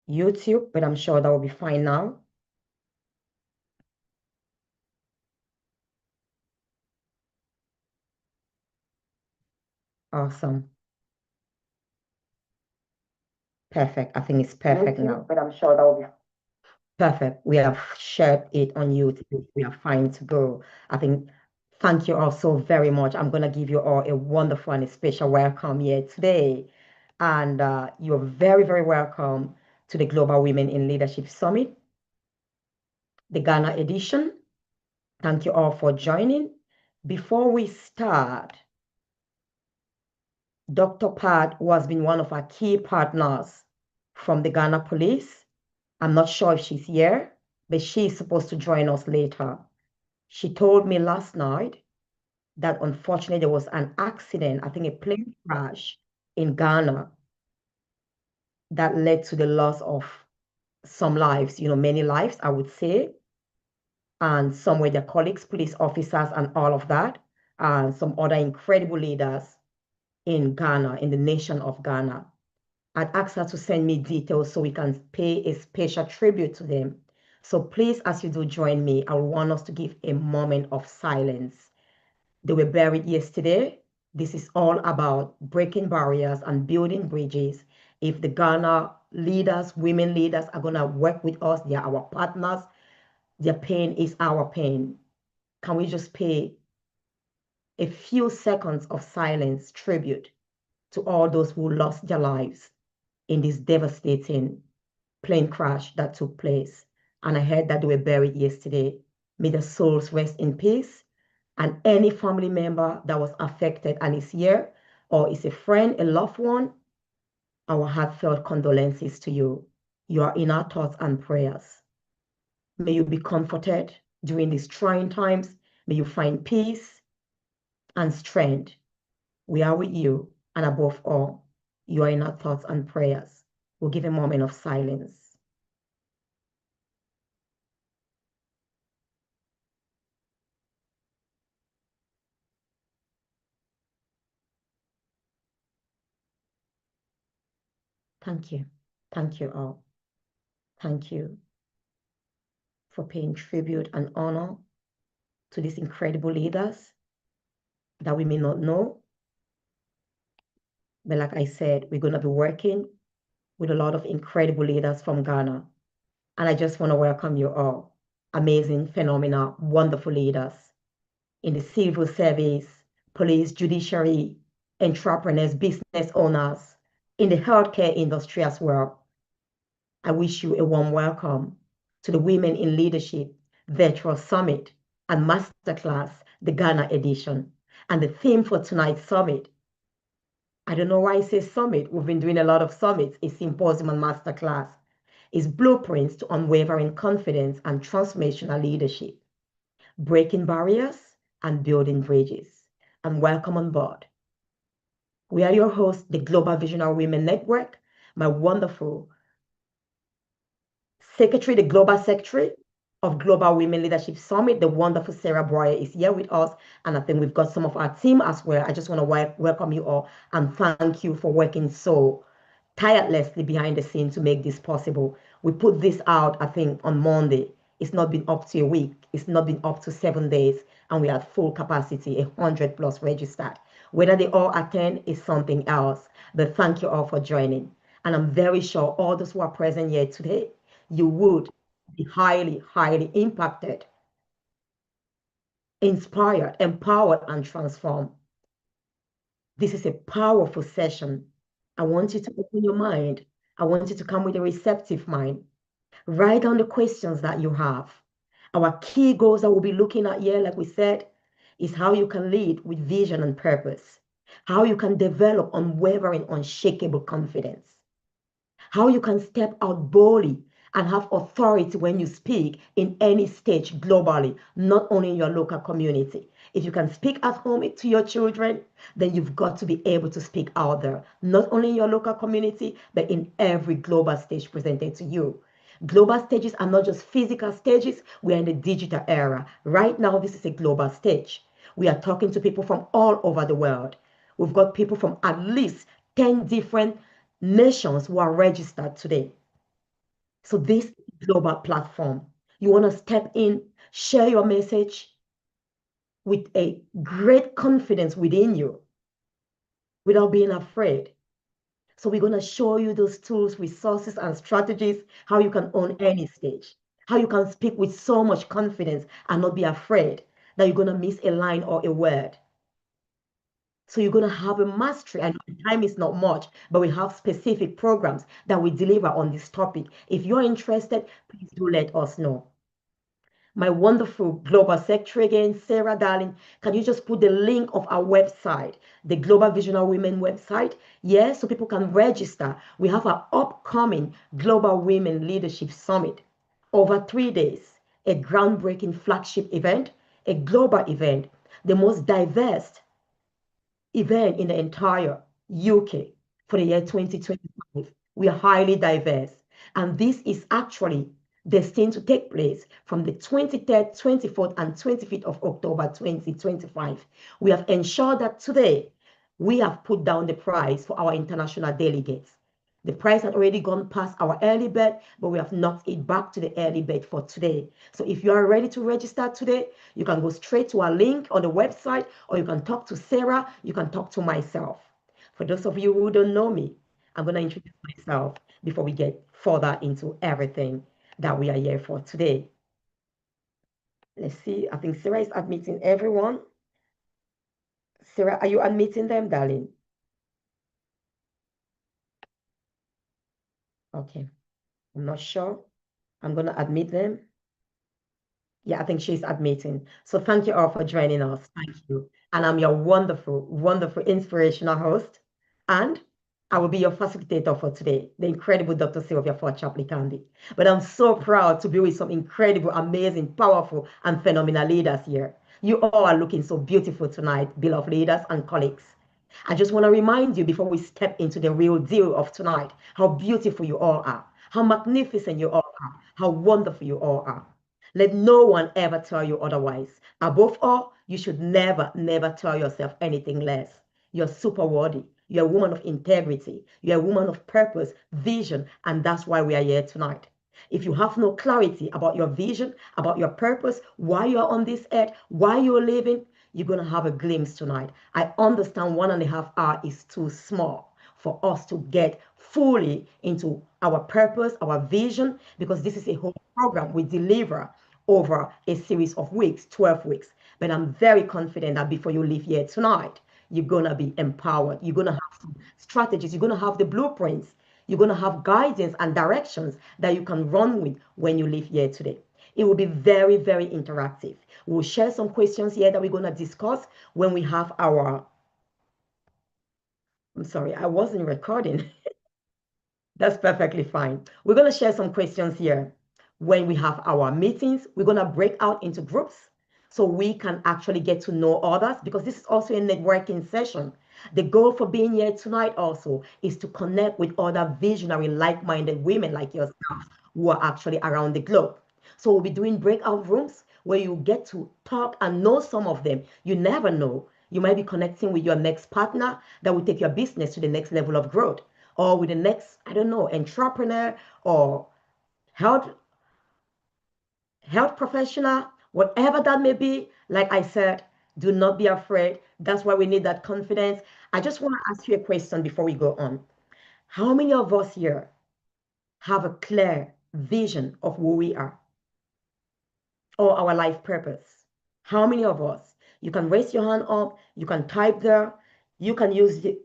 YouTube, but I'm sure that will be fine now. Awesome. Perfect. I think it's perfect now. But I'm sure that will be perfect. We have shared it on YouTube. We are fine to go. I think, thank you all so very much. I'm going to give you all a wonderful and a special welcome here today. And you're very, very welcome to the Global Women in Leadership Summit, the Ghana edition. Thank you all for joining. Before we start, Dr. Pat, who has been one of our key partners from the Ghana Police, I'm not sure if she's here, but she's supposed to join us later. She told me last night that unfortunately there was an accident, I think a plane crash in Ghana that led to the loss of some lives, many lives, I would say, and some were their colleagues, police officers, and all of that, and some other incredible leaders in Ghana, in the nation of Ghana. I'd asked her to send me details so we can pay a special tribute to them. So please, as you do join me, I want us to give a moment of silence. They were buried yesterday. This is all about breaking barriers and building bridges. If the Ghana leaders, women leaders are going to work with us, they are our partners. Their pain is our pain. Can we just pay a few seconds of silence tribute to all those who lost their lives in this devastating plane crash that took place? And I heard that they were buried yesterday. May their souls rest in peace. And any family member that was affected and is here, or is a friend, a loved one, our heartfelt condolences to you. You are in our thoughts and prayers. May you be comforted during these trying times. May you find peace and strength. We are with you, and above all, you are in our thoughts and prayers. We'll give a moment of silence. Thank you. Thank you all. Thank you for paying tribute and honor to these incredible leaders that we may not know. But like I said, we're going to be working with a lot of incredible leaders from Ghana. And I just want to welcome you all. Amazing, phenomenal, wonderful leaders in the civil service, police, judiciary, entrepreneurs, business owners, in the healthcare industry as well. I wish you a warm welcome to the Women in Leadership Virtual Summit and Masterclass, the Ghana edition. And the theme for tonight's summit, I don't know why I say summit. We've been doing a lot of summits. It's symposium and masterclass. Is blueprints to unwavering confidence and transformational leadership, breaking barriers and building bridges. And welcome on board. We are your hosts, the Global Visionary Women Network. My wonderful secretary, the global secretary of Global Women Leadership Summit, the wonderful Sarah Bryer is here with us. And I think we've got some of our team as well. I just want to welcome you all and thank you for working so tirelessly behind the scenes to make this possible. We put this out, I think, on Monday. It's not been up to a week. It's not been up to 7 days. And we are at full capacity, 100 plus registered. Whether they all attend is something else. But thank you all for joining. And I'm very sure all those who are present here today, you would be highly, highly impacted, inspired, empowered, and transformed. This is a powerful session. I want you to open your mind. I want you to come with a receptive mind. Write down the questions that you have. Our key goals that we'll be looking at here, like we said, is how you can lead with vision and purpose, how you can develop unwavering, unshakable confidence, how you can step out boldly and have authority when you speak in any stage globally, not only in your local community. If you can speak at home to your children, then you've got to be able to speak out there, not only in your local community, but in every global stage presented to you. Global stages are not just physical stages. We are in the digital era. Right now, this is a global stage. We are talking to people from all over the world. We've got people from at least 10 different nations who are registered today. So this global platform, you want to step in, share your message with a great confidence within you without being afraid. So we're going to show you those tools, resources, and strategies, how you can own any stage, how you can speak with so much confidence and not be afraid that you're going to miss a line or a word. So you're going to have a mastery. And time is not much, but we have specific programs that we deliver on this topic. If you're interested, please do let us know. My wonderful global secretary again, Sarah Darling, can you just put the link of our website, the Global Visionary Women website? Yes, so people can register. We have our upcoming Global Women Leadership Summit over 3 days, a groundbreaking flagship event, a global event, the most diverse event in the entire UK for the year 2025. We are highly diverse. And this is actually destined to take place from the 23rd, 24th, and 25th of October 2025. We have ensured that today we have put down the price for our international delegates. The price had already gone past our early bird, but we have knocked it back to the early bird for today. So if you are ready to register today, you can go straight to our link on the website, or you can talk to Sarah, you can talk to myself. For those of you who don't know me, I'm going to introduce myself before we get further into everything that we are here for today. Let's see. I think Sarah is admitting everyone. Sarah, are you admitting them, darling? Okay. I'm not sure. I'm going to admit them. Yeah, I think she's admitting. So thank you all for joining us. Thank you. And I'm your wonderful, wonderful, inspirational host. And I will be your facilitator for today, the incredible Dr. Sylvia Ford Chapley Candy. But I'm so proud to be with some incredible, amazing, powerful, and phenomenal leaders here. You all are looking so beautiful tonight, beloved leaders and colleagues. I just want to remind you before we step into the real deal of tonight, how beautiful you all are, how magnificent you all are, how wonderful you all are. Let no one ever tell you otherwise. Above all, you should never, never tell yourself anything less. You're super worthy. You're a woman of integrity. You're a woman of purpose, vision, and that's why we are here tonight. If you have no clarity about your vision, about your purpose, why you're on this earth, why you're living, you're going to have a glimpse tonight. I understand 1.5 hours is too small for us to get fully into our purpose, our vision, because this is a whole program we deliver over a series of weeks, 12 weeks. But I'm very confident that before you leave here tonight, you're going to be empowered. You're going to have some strategies. You're going to have the blueprints. You're going to have guidance and directions that you can run with when you leave here today. It will be very, very interactive. We'll share some questions here that we're going to discuss when we have our, I'm sorry, I wasn't recording. That's perfectly fine. We're going to share some questions here. When we have our meetings, we're going to break out into groups so we can actually get to know others, because this is also a networking session. The goal for being here tonight also is to connect with other visionary, like-minded women like yourself who are actually around the globe. So we'll be doing breakout rooms where you get to talk and know some of them. You never know. You might be connecting with your next partner that will take your business to the next level of growth, or with the next, I don't know, entrepreneur or health health professional, whatever that may be. Like I said, do not be afraid. That's why we need that confidence. I just want to ask you a question before we go on. How many of us here have a clear vision of who we are or our life purpose? How many of us? You can raise your hand up, you can type there, you can use the,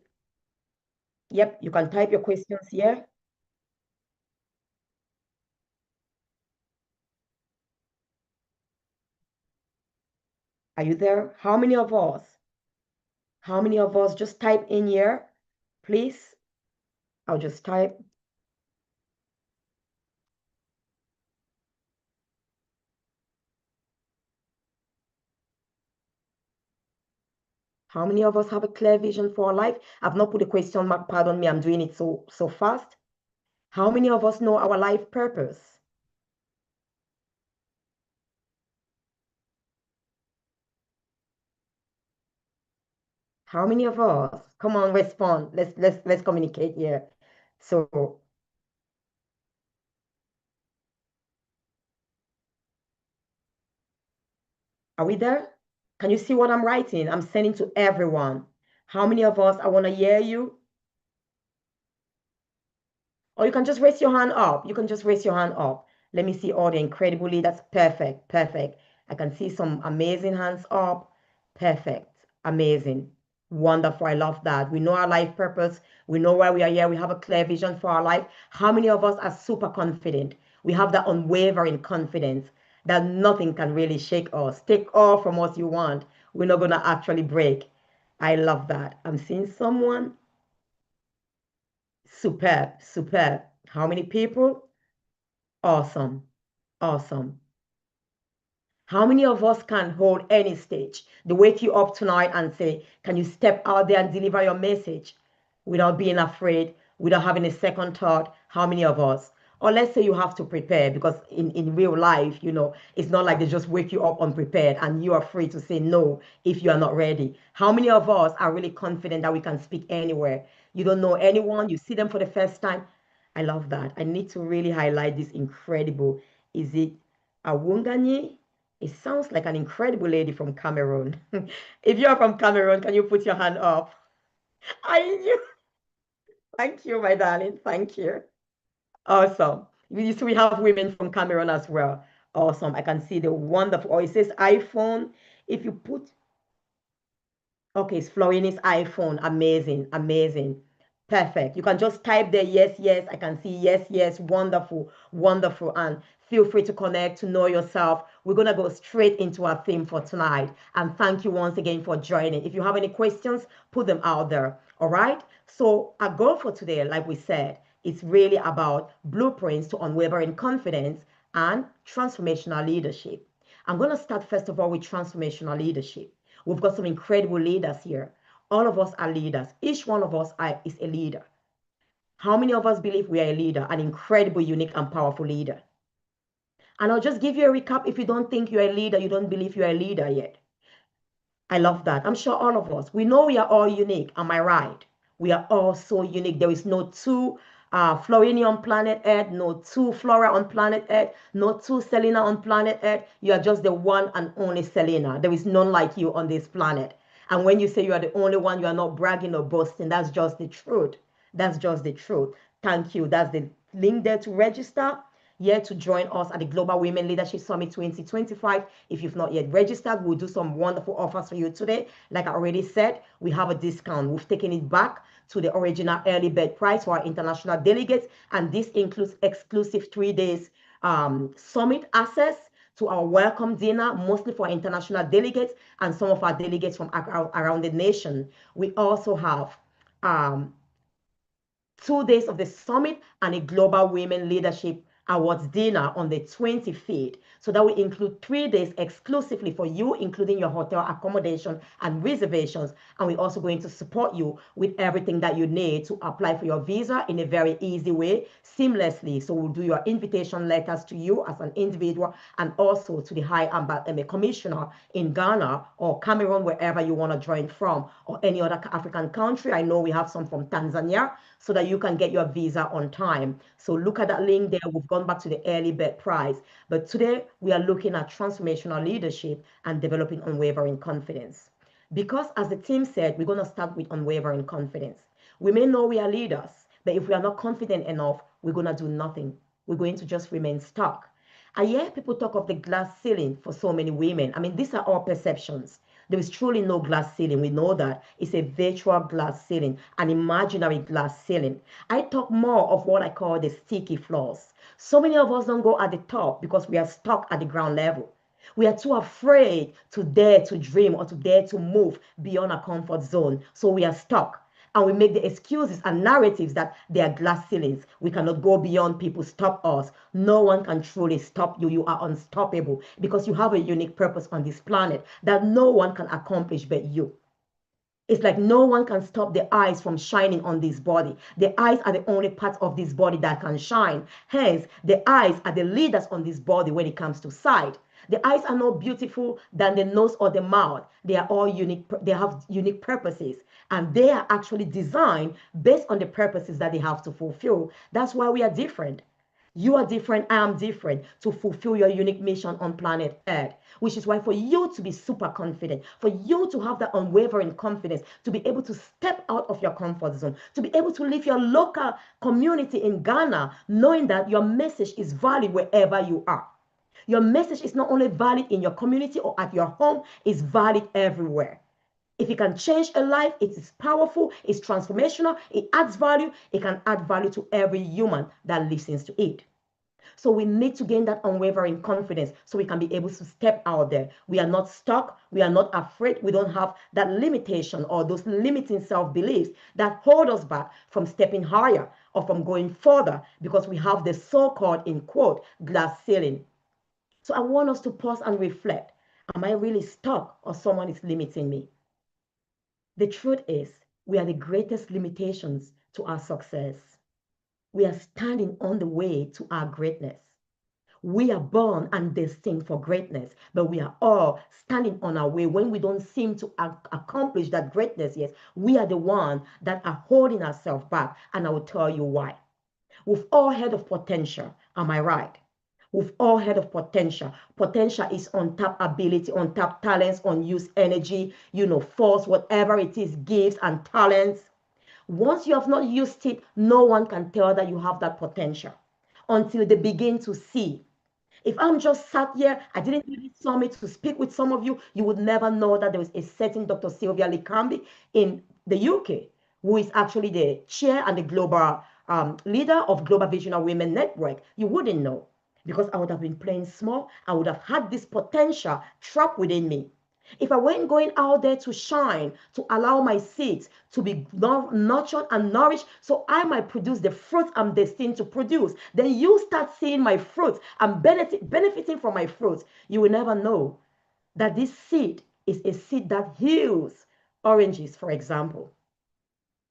yep, you can type your questions here. Are you there? How many of us? How many of us just type in here, please? I'll just type. How many of us have a clear vision for our life? I've not put a question mark, pardon me, I'm doing it so fast. How many of us know our life purpose? How many of us? Come on, respond. Let's communicate here. So Are we there? Can you see what I'm writing? I'm sending to everyone. How many of us, I want to hear you? Or you can just raise your hand up. You can just raise your hand up. Let me see all the incredible leaders. Perfect, perfect. I can see some amazing hands up. Perfect, amazing, wonderful. I love that. We know our life purpose. We know why we are here. We have a clear vision for our life. How many of us are super confident? We have that unwavering confidence that nothing can really shake us. Take all from us you want. We're not going to actually break. I love that. I'm seeing someone. Superb, superb. How many people? Awesome, awesome. How many of us can hold any stage? They wake you up tonight and say, can you step out there and deliver your message without being afraid, without having a second thought? How many of us? Or let's say you have to prepare because in real life, it's not like they just wake you up unprepared and you are free to say no if you are not ready. How many of us are really confident that we can speak anywhere? You don't know anyone, you see them for the first time. I love that. I need to really highlight this incredible. Is it Awunganyi? It sounds like an incredible lady from Cameroon. If you're from Cameroon, can you put your hand up? I knew. Thank you, my darling. Thank you. Awesome. We have women from Cameroon as well. Awesome. I can see the wonderful. Oh, it says iPhone. If you put Okay, it's Florini's iPhone. Amazing, amazing. Perfect. You can just type there, yes, yes. I can see yes, yes. Wonderful, wonderful. And feel free to connect to know yourself. We're going to go straight into our theme for tonight. And thank you once again for joining. If you have any questions, put them out there. All right. So, our goal for today, like we said, is really about blueprints to unwavering confidence and transformational leadership. I'm going to start first of all with transformational leadership. We've got some incredible leaders here. All of us are leaders. Each one of us is a leader. How many of us believe we are a leader, an incredible, unique, and powerful leader? And I'll just give you a recap. If you don't think you're a leader, you don't believe you're a leader yet. I love that. I'm sure all of us, we know we are all unique. Am I right? We are all so unique. There is no two Florini on planet Earth, no two Flora on planet Earth, no two Selena on planet Earth. You are just the one and only Selena. There is none like you on this planet. And when you say you are the only one, you are not bragging or boasting. That's just the truth. That's just the truth. Thank you. That's the link there to register. Here to join us at the Global Women Leadership Summit 2025. If you've not yet registered, we'll do some wonderful offers for you today. Like I already said, we have a discount. We've taken it back to the original early bird price for our international delegates, and this includes exclusive 3 days summit access to our welcome dinner, mostly for international delegates and some of our delegates from around the nation. We also have um, 2 days of the summit and a global women leadership awards dinner on the 25th. So that will include 3 days exclusively for you, including your hotel accommodation and reservations. And we're also going to support you with everything that you need to apply for your visa in a very easy way, seamlessly. So we'll do your invitation letters to you as an individual and also to the High Commissioner in Ghana or Cameroon, wherever you want to join from, or any other African country. I know we have some from Tanzania, so that you can get your visa on time. So look at that link there. We've gone back to the early bird price. But today we are looking at transformational leadership and developing unwavering confidence. Because as the team said, we're going to start with unwavering confidence. We may know we are leaders, but if we are not confident enough, we're going to do nothing. We're going to just remain stuck. I hear people talk of the glass ceiling for so many women. I mean, these are all perceptions. There is truly no glass ceiling. We know that. It's a virtual glass ceiling, an imaginary glass ceiling. I talk more of what I call the sticky floors. So many of us don't go at the top because we are stuck at the ground level. We are too afraid to dare to dream or to dare to move beyond our comfort zone. So we are stuck. And we make the excuses and narratives that they are glass ceilings. We cannot go beyond people stop us. No one can truly stop you. You are unstoppable because you have a unique purpose on this planet that no one can accomplish but you. It's like no one can stop the eyes from shining on this body. The eyes are the only part of this body that can shine. Hence, the eyes are the leaders on this body when it comes to sight. The eyes are not beautiful than the nose or the mouth. They are all unique. They have unique purposes, and they are actually designed based on the purposes that they have to fulfill. That's why we are different. You are different, I am different to fulfill your unique mission on planet Earth. Which is why, for you to be super confident, for you to have that unwavering confidence, to be able to step out of your comfort zone, to be able to live your local community in Ghana, knowing that your message is valid wherever you are. Your message is not only valid in your community or at your home, it's valid everywhere. If it can change a life, it is powerful, it's transformational, it adds value, it can add value to every human that listens to it. So we need to gain that unwavering confidence so we can be able to step out there. We are not stuck. We are not afraid. We don't have that limitation or those limiting self-beliefs that hold us back from stepping higher or from going further because we have the so-called, in quote, glass ceiling. So I want us to pause and reflect. Am I really stuck or someone is limiting me? The truth is, we are the greatest limitations to our success. We are standing on the way to our greatness. We are born and destined for greatness, but we are all standing on our way when we don't seem to accomplish that greatness yet. We are the ones that are holding ourselves back, and I will tell you why. We've all heard of potential, am I right? We've all heard of potential. Potential is untapped ability, untapped talents, unused energy, force, whatever it is, gifts and talents. Once you have not used it, no one can tell that you have that potential until they begin to see. If I'm just sat here, I didn't do this summit to speak with some of you, you would never know that there was a certain Dr. Sylvia Likambi in the UK, who is actually the chair and the global leader of Global Visionary Women Network. You wouldn't know because I would have been playing small. I would have had this potential trapped within me. If I weren't going out there to shine, to allow my seeds to be nurtured and nourished so I might produce the fruit I'm destined to produce, then you start seeing my fruits and benefiting from my fruits. You will never know that this seed is a seed that heals oranges, for example.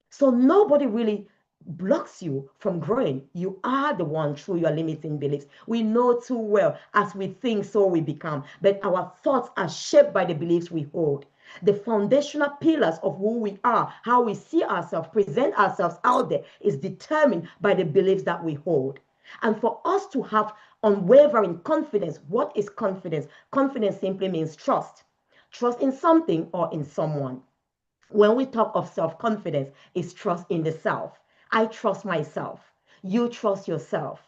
So nobody really blocks you from growing. You are the one through your limiting beliefs. We know too well, as we think, so we become. But our thoughts are shaped by the beliefs we hold. The foundational pillars of who we are, how we see ourselves, present ourselves out there, is determined by the beliefs that we hold. And for us to have unwavering confidence, what is confidence? Confidence simply means trust. Trust in something or in someone. When we talk of self-confidence, it's trust in the self. I trust myself. You trust yourself.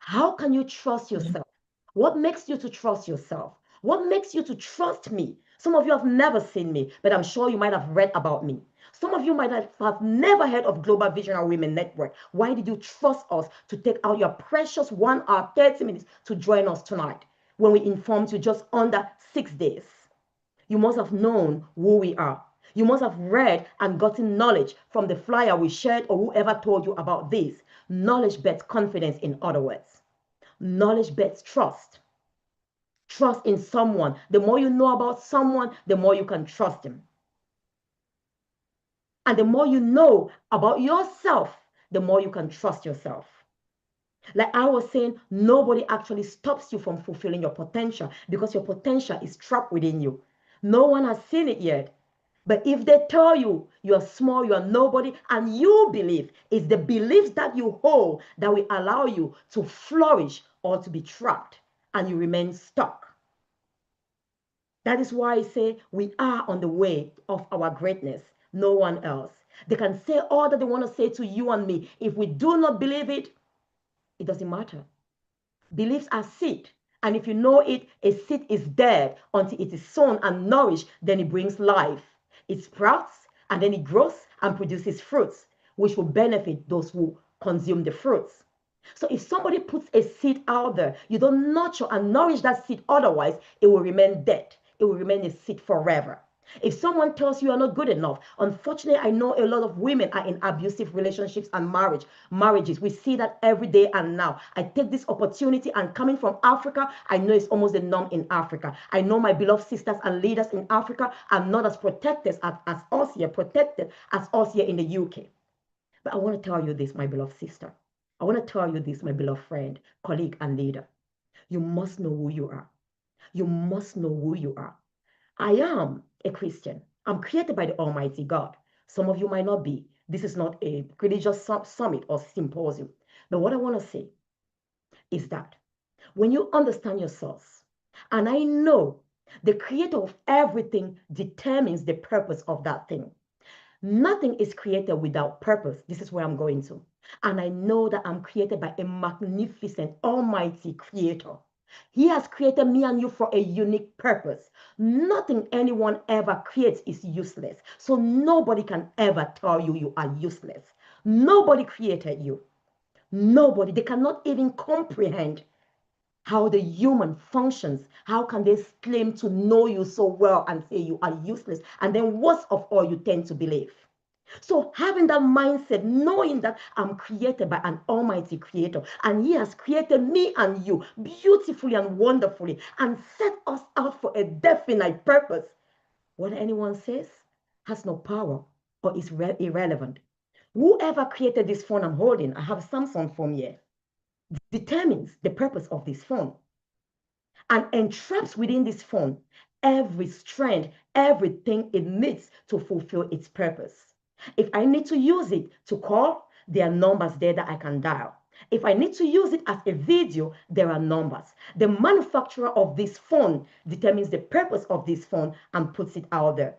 How can you trust yourself? What makes you to trust yourself? What makes you to trust me? Some of you have never seen me, but I'm sure you might have read about me. Some of you might have never heard of Global Visionary Women Network. Why did you trust us to take out your precious 1 hour, 30 minutes to join us tonight when we informed you just under 6 days? You must have known who we are. You must have read and gotten knowledge from the flyer we shared or whoever told you about this. Knowledge bets confidence, in other words. Knowledge bets trust. Trust in someone. The more you know about someone, the more you can trust them. And the more you know about yourself, the more you can trust yourself. Like I was saying, nobody actually stops you from fulfilling your potential because your potential is trapped within you. No one has seen it yet. But if they tell you you are small, you are nobody, and you believe, it's the beliefs that you hold that will allow you to flourish or to be trapped and you remain stuck. That is why I say we are on the way of our greatness, no one else. They can say all that they want to say to you and me. If we do not believe it, it doesn't matter. Beliefs are seed. And if you know it, a seed is dead until it is sown and nourished, then it brings life. It sprouts and then it grows and produces fruits, which will benefit those who consume the fruits. So if somebody puts a seed out there, you don't nurture and nourish that seed, otherwise it will remain dead. It will remain a seed forever. If someone tells you are not good enough, unfortunately, I know a lot of women are in abusive relationships and marriages. We see that every day and now. I take this opportunity, and coming from Africa, I know it's almost the norm in Africa. I know my beloved sisters and leaders in Africa are not as protected as us here, in the UK. But I want to tell you this, my beloved sister. I want to tell you this, my beloved friend, colleague, and leader. You must know who you are. You must know who you are. I am a Christian. I'm created by the Almighty God. Some of you might not be. This is not a religious summit or symposium. But what I want to say is that when you understand your source, and I know the creator of everything determines the purpose of that thing. Nothing is created without purpose. This is where I'm going to. And I know that I'm created by a magnificent, almighty creator. He has created me and you for a unique purpose. Nothing anyone ever creates is useless. So nobody can ever tell you you are useless. Nobody created you. Nobody. They cannot even comprehend how the human functions. How can they claim to know you so well and say you are useless? And then worst of all, you tend to believe. So having that mindset, knowing that I'm created by an almighty creator and he has created me and you beautifully and wonderfully and set us out for a definite purpose. What anyone says has no power or is irrelevant. Whoever created this phone I'm holding, I have a Samsung phone here, determines the purpose of this phone and entraps within this phone every strand, everything it needs to fulfill its purpose. If I need to use it to call, there are numbers there that I can dial. If I need to use it as a video, there are numbers. The manufacturer of this phone determines the purpose of this phone and puts it out there.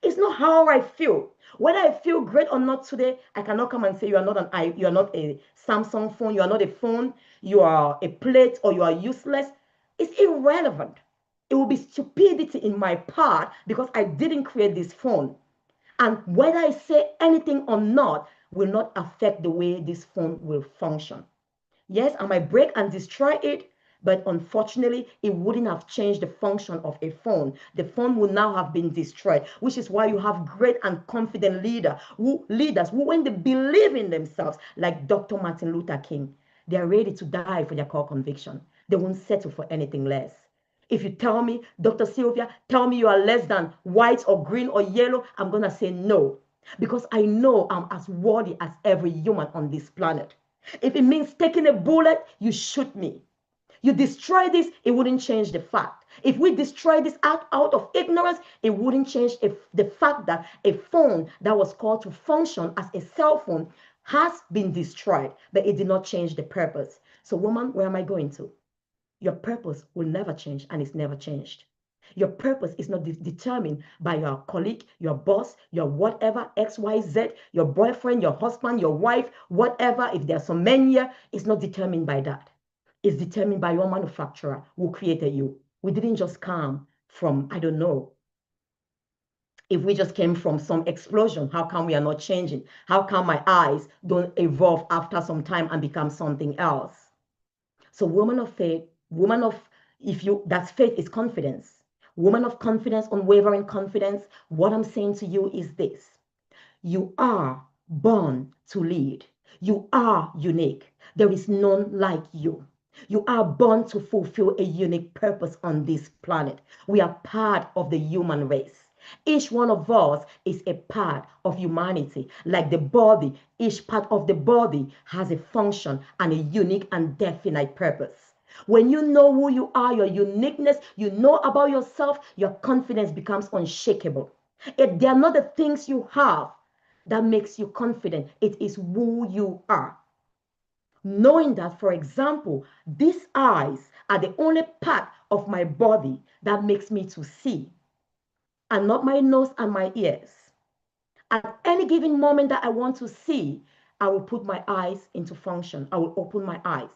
It's not how I feel. Whether I feel great or not today, I cannot come and say you are not you are not a Samsung phone, you are not a phone, you are a plate, or you are useless. It's irrelevant. It will be stupidity in my part because I didn't create this phone. And whether I say anything or not will not affect the way this phone will function. Yes, I might break and destroy it, but unfortunately, it wouldn't have changed the function of a phone. The phone would now have been destroyed, which is why you have great and confident leaders who, when they believe in themselves, like Dr. Martin Luther King, they are ready to die for their core conviction. They won't settle for anything less. If you tell me, Dr. Sylvia, tell me you are less than white or green or yellow, I'm going to say no. Because I know I'm as worthy as every human on this planet. If it means taking a bullet, you shoot me. You destroy this, it wouldn't change the fact. If we destroy this out of ignorance, it wouldn't change the fact that a phone that was called to function as a cell phone has been destroyed, but it did not change the purpose. So, woman, where am I going to? Your purpose will never change, and it's never changed. Your purpose is not determined by your colleague, your boss, your whatever, XYZ, your boyfriend, your husband, your wife, whatever. If there's some men here, it's not determined by that. It's determined by your manufacturer who created you. We didn't just come from, I don't know. If we just came from some explosion, how come we are not changing? How come my eyes don't evolve after some time and become something else? So woman of faith, woman of, if you, that's faith is confidence. Woman of confidence, unwavering confidence. What I'm saying to you is this. You are born to lead. You are unique. There is none like you. You are born to fulfill a unique purpose on this planet. We are part of the human race. Each one of us is a part of humanity. Like the body, each part of the body has a function and a unique and definite purpose. When you know who you are, your uniqueness, you know about yourself, your confidence becomes unshakable. They are not the things you have that makes you confident. It is who you are. Knowing that, for example, these eyes are the only part of my body that makes me to see, and not my nose and my ears. At any given moment that I want to see, I will put my eyes into function. I will open my eyes.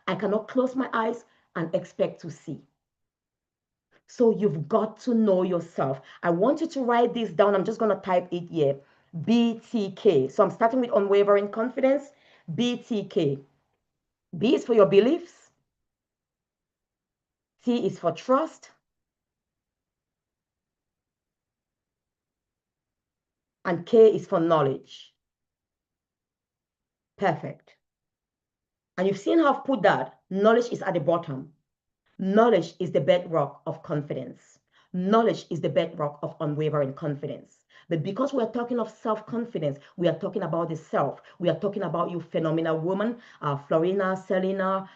I cannot close my eyes and expect to see. So you've got to know yourself. I want you to write this down. I'm just going to type it here. BTK. So I'm starting with unwavering confidence. BTK. B is for your beliefs. T is for trust. And K is for knowledge. Perfect. And you've seen how I've put that. Knowledge is at the bottom. Knowledge is the bedrock of confidence. Knowledge is the bedrock of unwavering confidence. But because we are talking of self-confidence, we are talking about the self. We are talking about you phenomenal woman, Florina, Selena,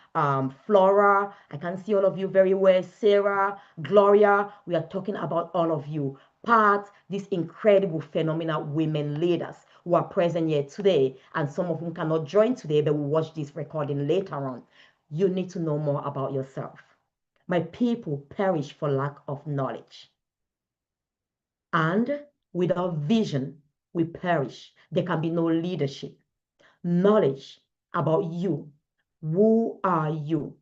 Flora. I can see all of you very well. Sarah, Gloria. We are talking about all of you. Part these incredible phenomenal women leaders who are present here today, and some of whom cannot join today, but will watch this recording later on. You need to know more about yourself. My people perish for lack of knowledge. And without vision, we perish. There can be no leadership. Knowledge about you. Who are you?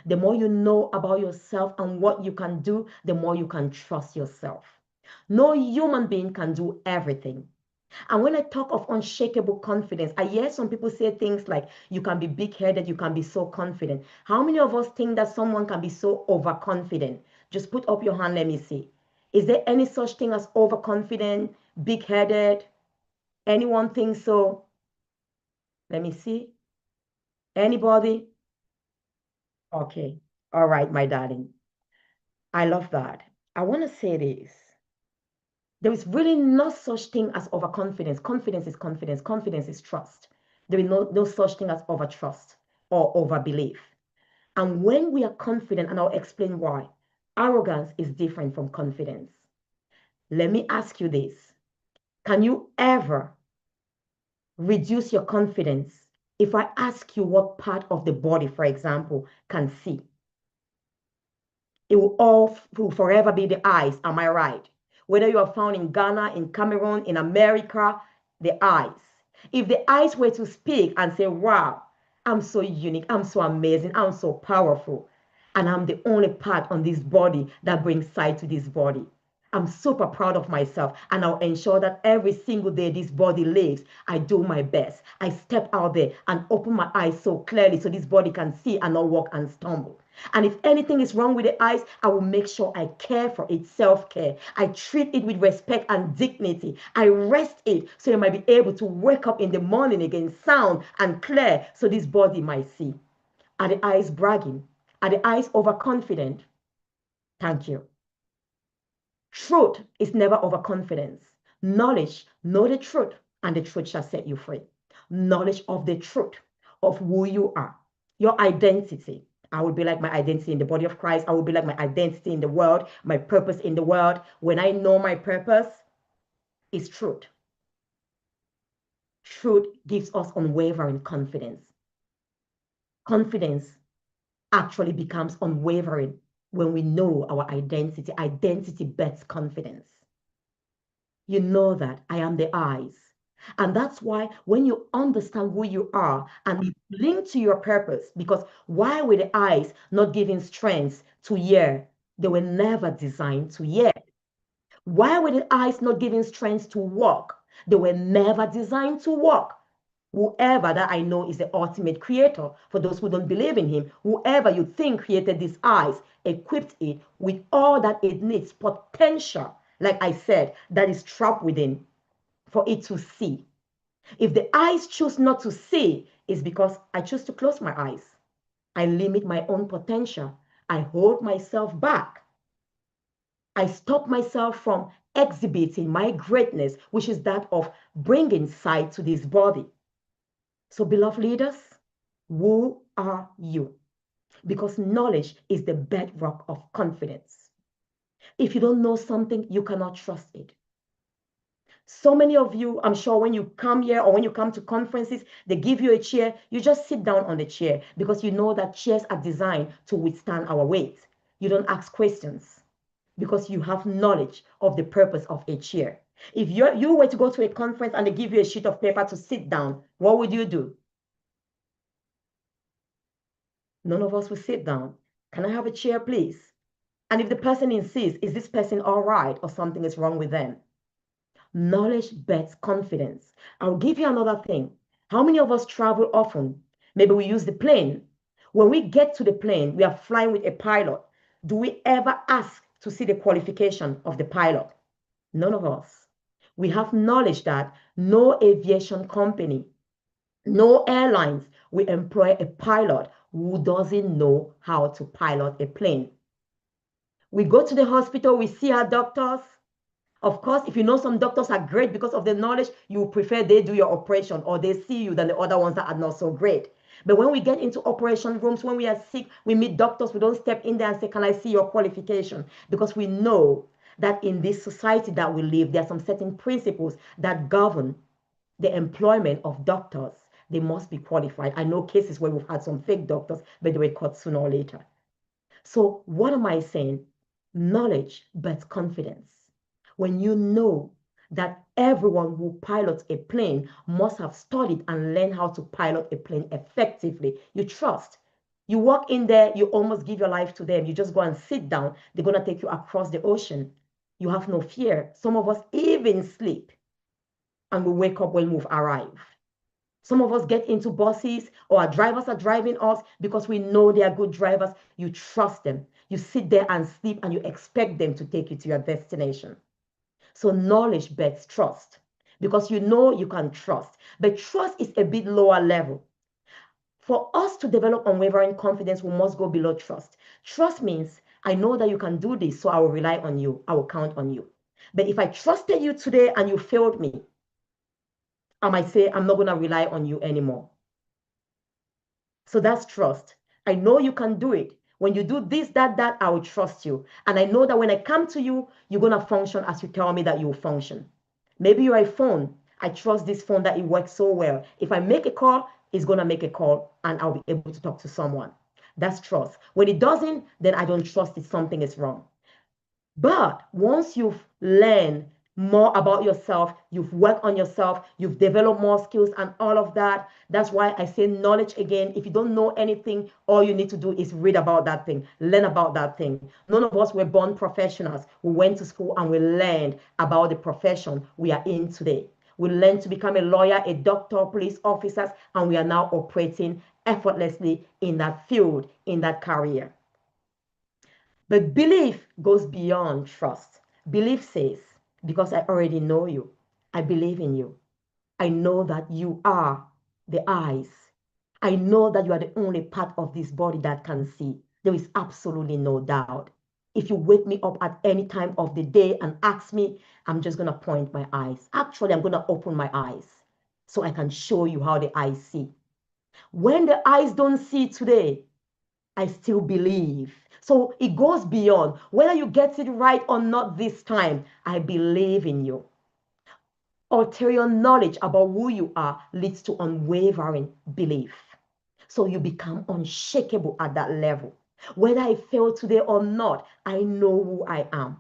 The more you know about yourself and what you can do, the more you can trust yourself. No human being can do everything. And when I talk of unshakable confidence, I hear some people say things like, you can be big headed, you can be so confident. How many of us think that someone can be so overconfident? Just put up your hand, let me see. Is there any such thing as overconfident, big headed? Anyone think so? Let me see. Anybody? Okay. All right, my darling. I love that. I want to say this. There is really no such thing as overconfidence. Confidence is confidence. Confidence is trust. There is no such thing as overtrust or overbelief. And when we are confident, and I'll explain why, arrogance is different from confidence. Let me ask you this. Can you ever reduce your confidence if I ask you what part of the body, for example, can see? It will forever be the eyes. Am I right? Whether you are found in Ghana, in Cameroon, in America, the eyes. If the eyes were to speak and say, wow, I'm so unique, I'm so amazing, I'm so powerful, and I'm the only part on this body that brings sight to this body. I'm super proud of myself, and I'll ensure that every single day this body lives, I do my best. I step out there and open my eyes so clearly so this body can see and not walk and stumble. And if anything is wrong with the eyes, I will make sure I care for it, self-care. I treat it with respect and dignity. I rest it so it might be able to wake up in the morning again sound and clear so this body might see. Are the eyes bragging? Are the eyes overconfident? Thank you. Truth is never overconfidence. Knowledge, know the truth, and the truth shall set you free. Knowledge of the truth of who you are, your identity. I will be like my identity in the body of Christ. I will be like my identity in the world, my purpose in the world. When I know my purpose, is truth. Truth gives us unwavering confidence. Confidence actually becomes unwavering when we know our identity. Identity bets confidence. You know that I am the eyes. And that's why when you understand who you are and you link to your purpose, because why were the eyes not given strength to hear? They were never designed to hear. Why were the eyes not given strength to walk? They were never designed to walk. Whoever that I know is the ultimate creator, for those who don't believe in him, whoever you think created these eyes, equipped it with all that it needs, potential, like I said, that is trapped within for it to see. If the eyes choose not to see, it's because I choose to close my eyes. I limit my own potential. I hold myself back. I stop myself from exhibiting my greatness, which is that of bringing sight to this body. So, beloved leaders, who are you? Because knowledge is the bedrock of confidence. If you don't know something, you cannot trust it. So many of you, I'm sure when you come here or when you come to conferences, they give you a chair, you just sit down on the chair because you know that chairs are designed to withstand our weight. You don't ask questions because you have knowledge of the purpose of a chair. If you were to go to a conference and they give you a sheet of paper to sit down, what would you do? None of us will sit down. Can I have a chair, please? And if the person insists, is this person all right or something is wrong with them? Knowledge bets confidence. I'll give you another thing. How many of us travel often? Maybe we use the plane. When we get to the plane, we are flying with a pilot. Do we ever ask to see the qualification of the pilot? None of us. We have knowledge that no aviation company, no airlines will employ a pilot who doesn't know how to pilot a plane. We go to the hospital, we see our doctors. Of course, if you know some doctors are great because of the knowledge, you prefer they do your operation or they see you than the other ones that are not so great. But when we get into operation rooms, when we are sick, we meet doctors, we don't step in there and say, can I see your qualification? Because we know that in this society that we live, there are some certain principles that govern the employment of doctors, they must be qualified. I know cases where we've had some fake doctors, but they were caught sooner or later. So, what am I saying? Knowledge builds confidence. When you know that everyone who pilots a plane must have studied and learned how to pilot a plane effectively, you trust. You walk in there, you almost give your life to them. You just go and sit down. They're going to take you across the ocean. You have no fear. Some of us even sleep and we wake up when we've arrived. Some of us get into buses or our drivers are driving us because we know they are good drivers. You trust them. You sit there and sleep and you expect them to take you to your destination. So knowledge bets trust because you know you can trust. But trust is a bit lower level. For us to develop unwavering confidence, we must go below trust. Trust means I know that you can do this, so I will rely on you. I will count on you. But if I trusted you today and you failed me, I might say I'm not going to rely on you anymore. So that's trust. I know you can do it. When you do this, that, I will trust you. And I know that when I come to you, you're going to function as you tell me that you will function. Maybe you're a phone. I trust this phone that it works so well. If I make a call, it's going to make a call and I'll be able to talk to someone. That's trust. When it doesn't, then I don't trust it. Something is wrong. But once you've learned more about yourself, you've worked on yourself, you've developed more skills and all of that. That's why I say knowledge again. If you don't know anything, all you need to do is read about that thing, learn about that thing. None of us were born professionals. We went to school and we learned about the profession we are in today. We learned to become a lawyer, a doctor, police officers, and we are now operating effortlessly in that field, in that career. But belief goes beyond trust. Belief says, because I already know you, I believe in you. I know that you are the eyes. I know that you are the only part of this body that can see. There is absolutely no doubt. If you wake me up at any time of the day and ask me, I'm just going to point my eyes. Actually, I'm going to open my eyes so I can show you how the eyes see. When the eyes don't see today, I still believe. So it goes beyond whether you get it right or not this time. I believe in you. Ulterior knowledge about who you are leads to unwavering belief. So you become unshakable at that level. Whether I fail today or not, I know who I am.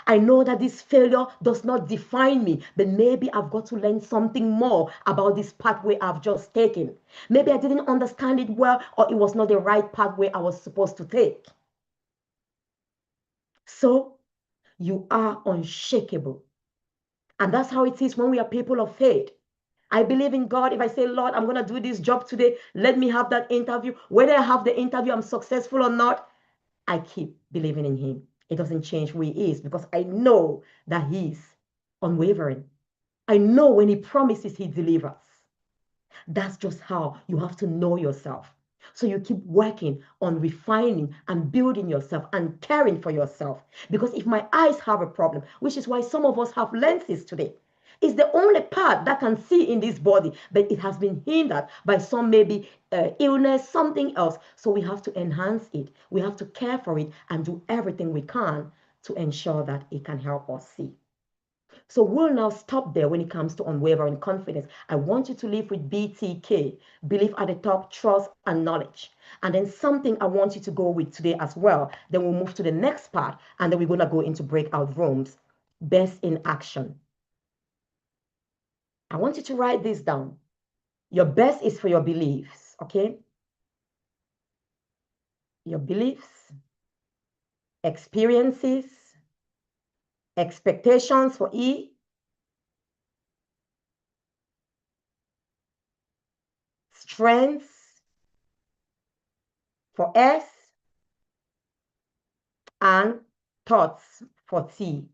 I know that this failure does not define me, but maybe I've got to learn something more about this pathway I've just taken. Maybe I didn't understand it well, or it was not the right pathway I was supposed to take. So you are unshakable. And that's how it is when we are people of faith. I believe in God. If I say, Lord, I'm going to do this job today, let me have that interview. Whether I have the interview, I'm successful or not, I keep believing in Him. It doesn't change who He is because I know that He's unwavering. I know when He promises, He delivers. That's just how you have to know yourself. So you keep working on refining and building yourself and caring for yourself. Because if my eyes have a problem, which is why some of us have lenses today, it's the only part that can see in this body, but it has been hindered by some maybe illness, something else. So we have to enhance it. We have to care for it and do everything we can to ensure that it can help us see. So we'll now stop there when it comes to unwavering confidence. I want you to live with BTK, belief at the top, trust, and knowledge. And then something I want you to go with today as well. Then we'll move to the next part, and then we're going to go into breakout rooms. Best in action. I want you to write this down. Your best is for your beliefs, okay? Your beliefs, experiences, expectations for E, strengths for S, and thoughts for T.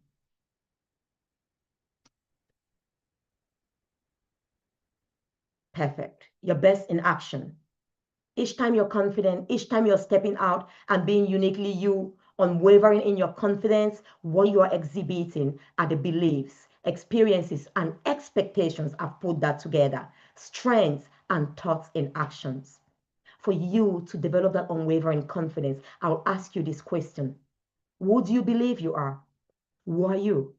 Perfect. Your best in action. Each time you're confident, each time you're stepping out and being uniquely you, unwavering in your confidence, what you are exhibiting are the beliefs, experiences, and expectations. I've put that together. Strengths and thoughts in actions. For you to develop that unwavering confidence, I'll ask you this question. Who do you believe you are? Who are you?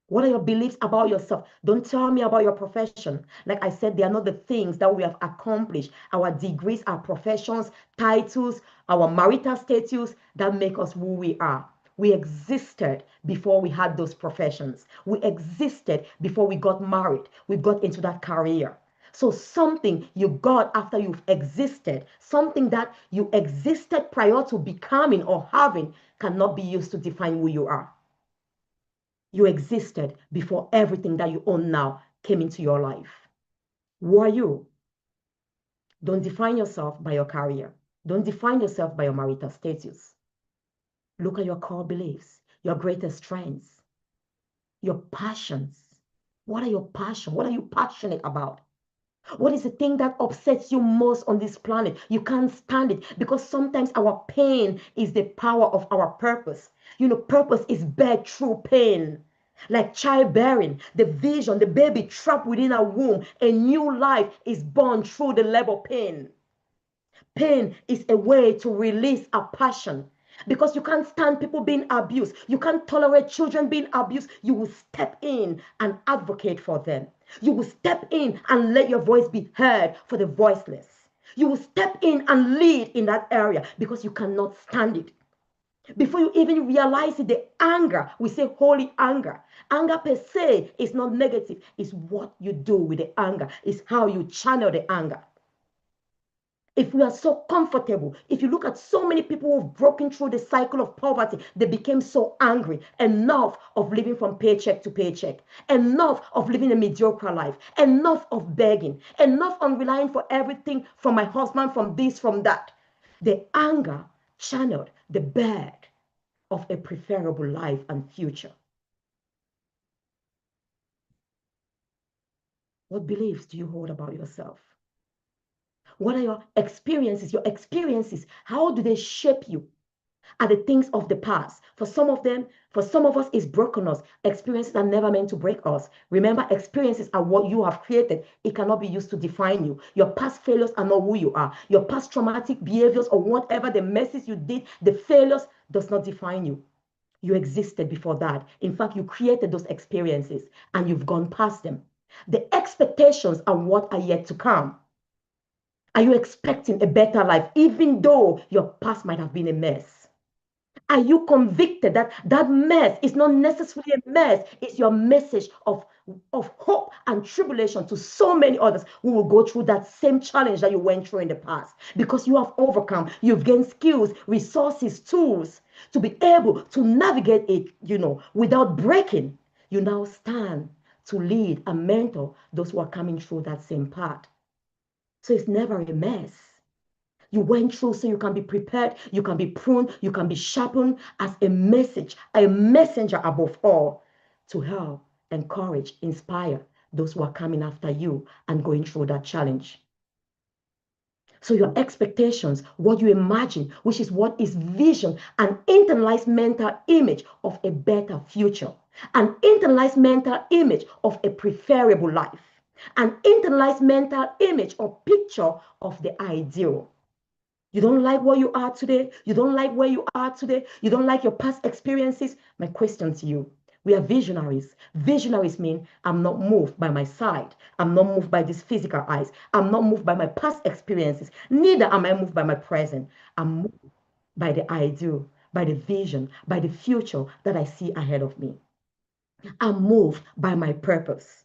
What are your beliefs about yourself? Don't tell me about your profession. Like I said, they are not the things that we have accomplished. Our degrees, our professions, titles, our marital status that make us who we are. We existed before we had those professions. We existed before we got married. We got into that career. So something you got after you've existed, something that you existed prior to becoming or having cannot be used to define who you are. You existed before everything that you own now came into your life. Who are you? Don't define yourself by your career. Don't define yourself by your marital status. Look at your core beliefs, your greatest strengths, your passions. What are your passions? What are you passionate about? What is the thing that upsets you most on this planet? You can't stand it because sometimes our pain is the power of our purpose. Purpose is birth through pain. Like childbearing, the vision, the baby trapped within a womb, a new life is born through the labor pain. Pain is a way to release a passion because you can't stand people being abused. You can't tolerate children being abused. You will step in and advocate for them. You will step in and let your voice be heard for the voiceless. You will step in and lead in that area because you cannot stand it. Before you even realize it, the anger, we say holy anger. Anger per se is not negative. It's what you do with the anger. It's how you channel the anger. If we are so comfortable, if you look at so many people who've broken through the cycle of poverty, they became so angry. Enough of living from paycheck to paycheck. Enough of living a mediocre life. Enough of begging. Enough on relying for everything from my husband, from this, from that. The anger channeled the bad of a preferable life and future. What beliefs do you hold about yourself? What are your experiences? Your experiences, how do they shape you? Are the things of the past. For some of them, for some of us, it's broken us. Experiences are never meant to break us. Remember, experiences are what you have created. It cannot be used to define you. Your past failures are not who you are. Your past traumatic behaviors or whatever the messes you did, the failures does not define you. You existed before that. In fact, you created those experiences and you've gone past them. The expectations are what are yet to come. Are you expecting a better life, even though your past might have been a mess? Are you convicted that that mess is not necessarily a mess? It's your message of hope and tribulation to so many others who will go through that same challenge that you went through in the past because you have overcome, you've gained skills, resources, tools to be able to navigate it, without breaking. You now stand to lead and mentor those who are coming through that same path. So it's never a mess. You went through so you can be prepared, you can be pruned, you can be sharpened as a message, a messenger above all to help, encourage, inspire those who are coming after you and going through that challenge. So your expectations, what you imagine, which is what is vision, an internalized mental image of a better future, an internalized mental image of a preferable life, an internalized mental image or picture of the ideal. You don't like where you are today. You don't like where you are today. You don't like your past experiences. My question to you, we are visionaries. Visionaries mean I'm not moved by my side. I'm not moved by these physical eyes. I'm not moved by my past experiences. Neither am I moved by my present. I'm moved by the ideal, by the vision, by the future that I see ahead of me. I'm moved by my purpose.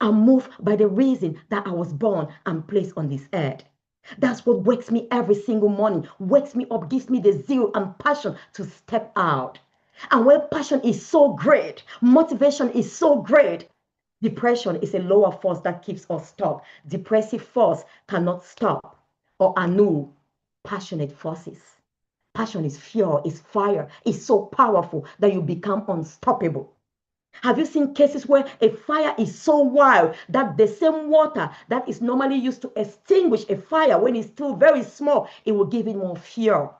I'm moved by the reason that I was born and placed on this earth. That's what wakes me every single morning, wakes me up, gives me the zeal and passion to step out. And when passion is so great, motivation is so great, depression is a lower force that keeps us stuck. Depressive force cannot stop or annul passionate forces. Passion is fuel, is fire, is so powerful that you become unstoppable. Have you seen cases where a fire is so wild that the same water that is normally used to extinguish a fire when it's still very small, it will give it more fuel?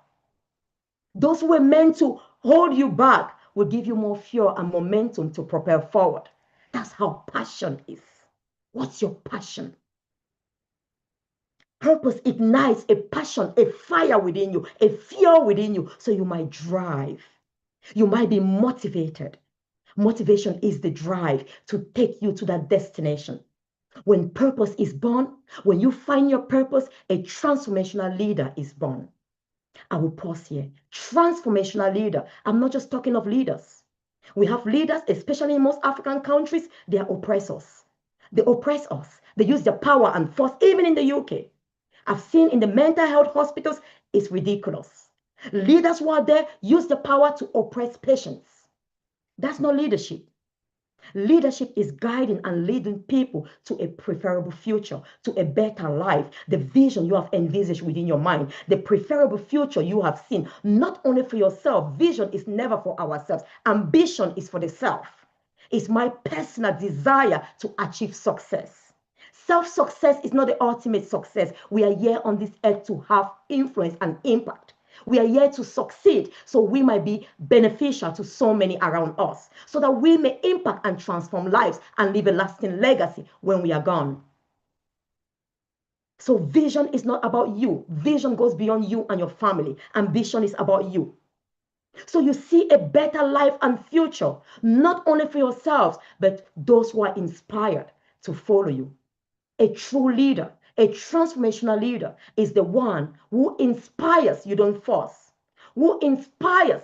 Those who were meant to hold you back will give you more fuel and momentum to propel forward. That's how passion is. What's your passion? Purpose ignites a passion, a fire within you, a fuel within you, so you might drive. You might be motivated. Motivation is the drive to take you to that destination. When purpose is born, when you find your purpose, a transformational leader is born. I will pause here. Transformational leader. I'm not just talking of leaders. We have leaders, especially in most African countries, they are oppressors. They oppress us. They use their power and force, even in the UK. I've seen in the mental health hospitals, it's ridiculous. Leaders who are there use the power to oppress patients. That's not leadership. Leadership is guiding and leading people to a preferable future, to a better life, the vision you have envisaged within your mind, the preferable future you have seen, not only for yourself. Vision is never for ourselves. Ambition is for the self. It's my personal desire to achieve success. Self-success is not the ultimate success. We are here on this earth to have influence and impact. We are here to succeed so we might be beneficial to so many around us, so that we may impact and transform lives and leave a lasting legacy when we are gone. So vision is not about you. Vision goes beyond you and your family. Ambition is about you. So you see a better life and future, not only for yourselves, but those who are inspired to follow you. A true leader, a transformational leader is the one who inspires, you don't force, who inspires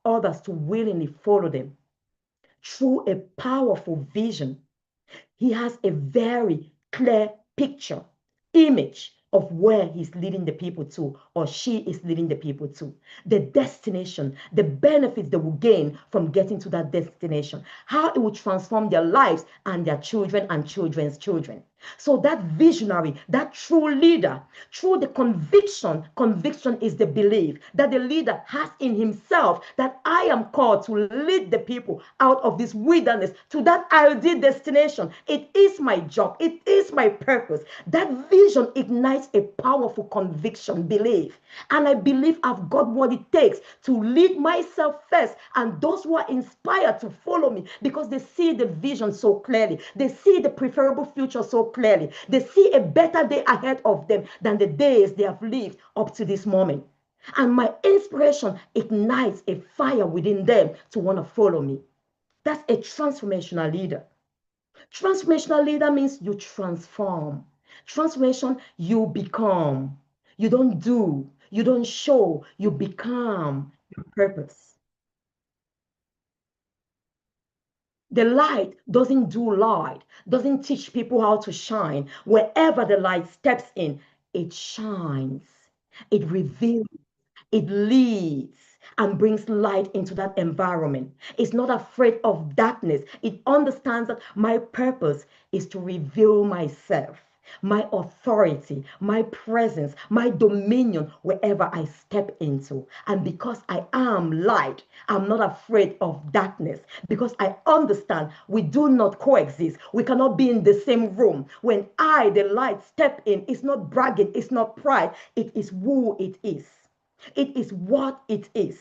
others to willingly follow them through a powerful vision. He has a very clear picture, image of where he's leading the people to, or she is leading the people to, the destination, the benefits they will gain from getting to that destination, how it will transform their lives and their children and children's children. So that visionary, that true leader, through the conviction is the belief that the leader has in himself, that I am called to lead the people out of this wilderness to that ideal destination. It is my job. It is my purpose. That vision ignites a powerful conviction, belief. And I believe I've got what it takes to lead myself first and those who are inspired to follow me, because they see the vision so clearly. They see the preferable future so clearly. They see a better day ahead of them than the days they have lived up to this moment. And my inspiration ignites a fire within them to want to follow me. That's a transformational leader. Transformational leader means you transform. Transformation, you become. You don't do, you don't show, you become your purpose. The light doesn't do light, doesn't teach people how to shine. Wherever the light steps in, it shines, it reveals, it leads and brings light into that environment. It's not afraid of darkness. It understands that my purpose is to reveal myself, my authority, my presence, my dominion wherever I step into. And because I am light, I'm not afraid of darkness, because I understand we do not coexist. We cannot be in the same room. When I, the light, step in, it's not bragging, it's not pride, it is who it is. It is what it is.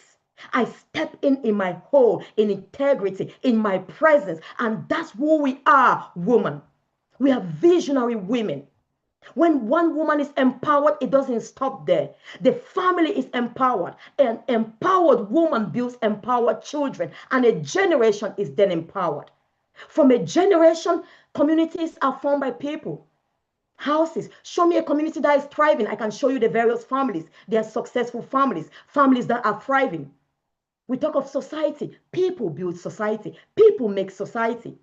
I step in my whole, in integrity, in my presence, and that's who we are, woman. We are visionary women. When one woman is empowered, it doesn't stop there. The family is empowered. An empowered woman builds empowered children, and a generation is then empowered. From a generation, communities are formed by people. Houses. Show me a community that is thriving. I can show you the various families. They are successful families, families that are thriving. We talk of society. People build society. People make society.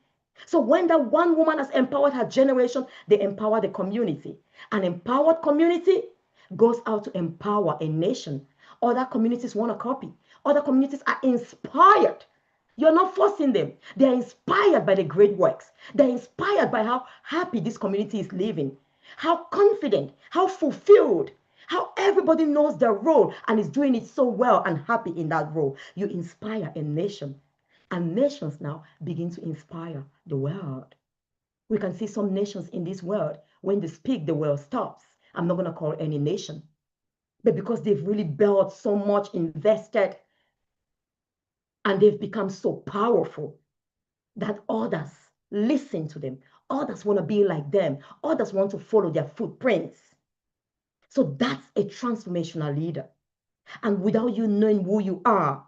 So when that one woman has empowered her generation, they empower the community. An empowered community goes out to empower a nation. Other communities want to copy. Other communities are inspired. You're not forcing them. They're inspired by the great works. They're inspired by how happy this community is living, how confident, how fulfilled, how everybody knows their role and is doing it so well and happy in that role. You inspire a nation, and nations now begin to inspire the world. We can see some nations in this world, when they speak, the world stops. I'm not going to call any nation, but because they've really built so much, invested, and they've become so powerful that others listen to them. Others want to be like them. Others want to follow their footprints. So that's a transformational leader. And without you knowing who you are,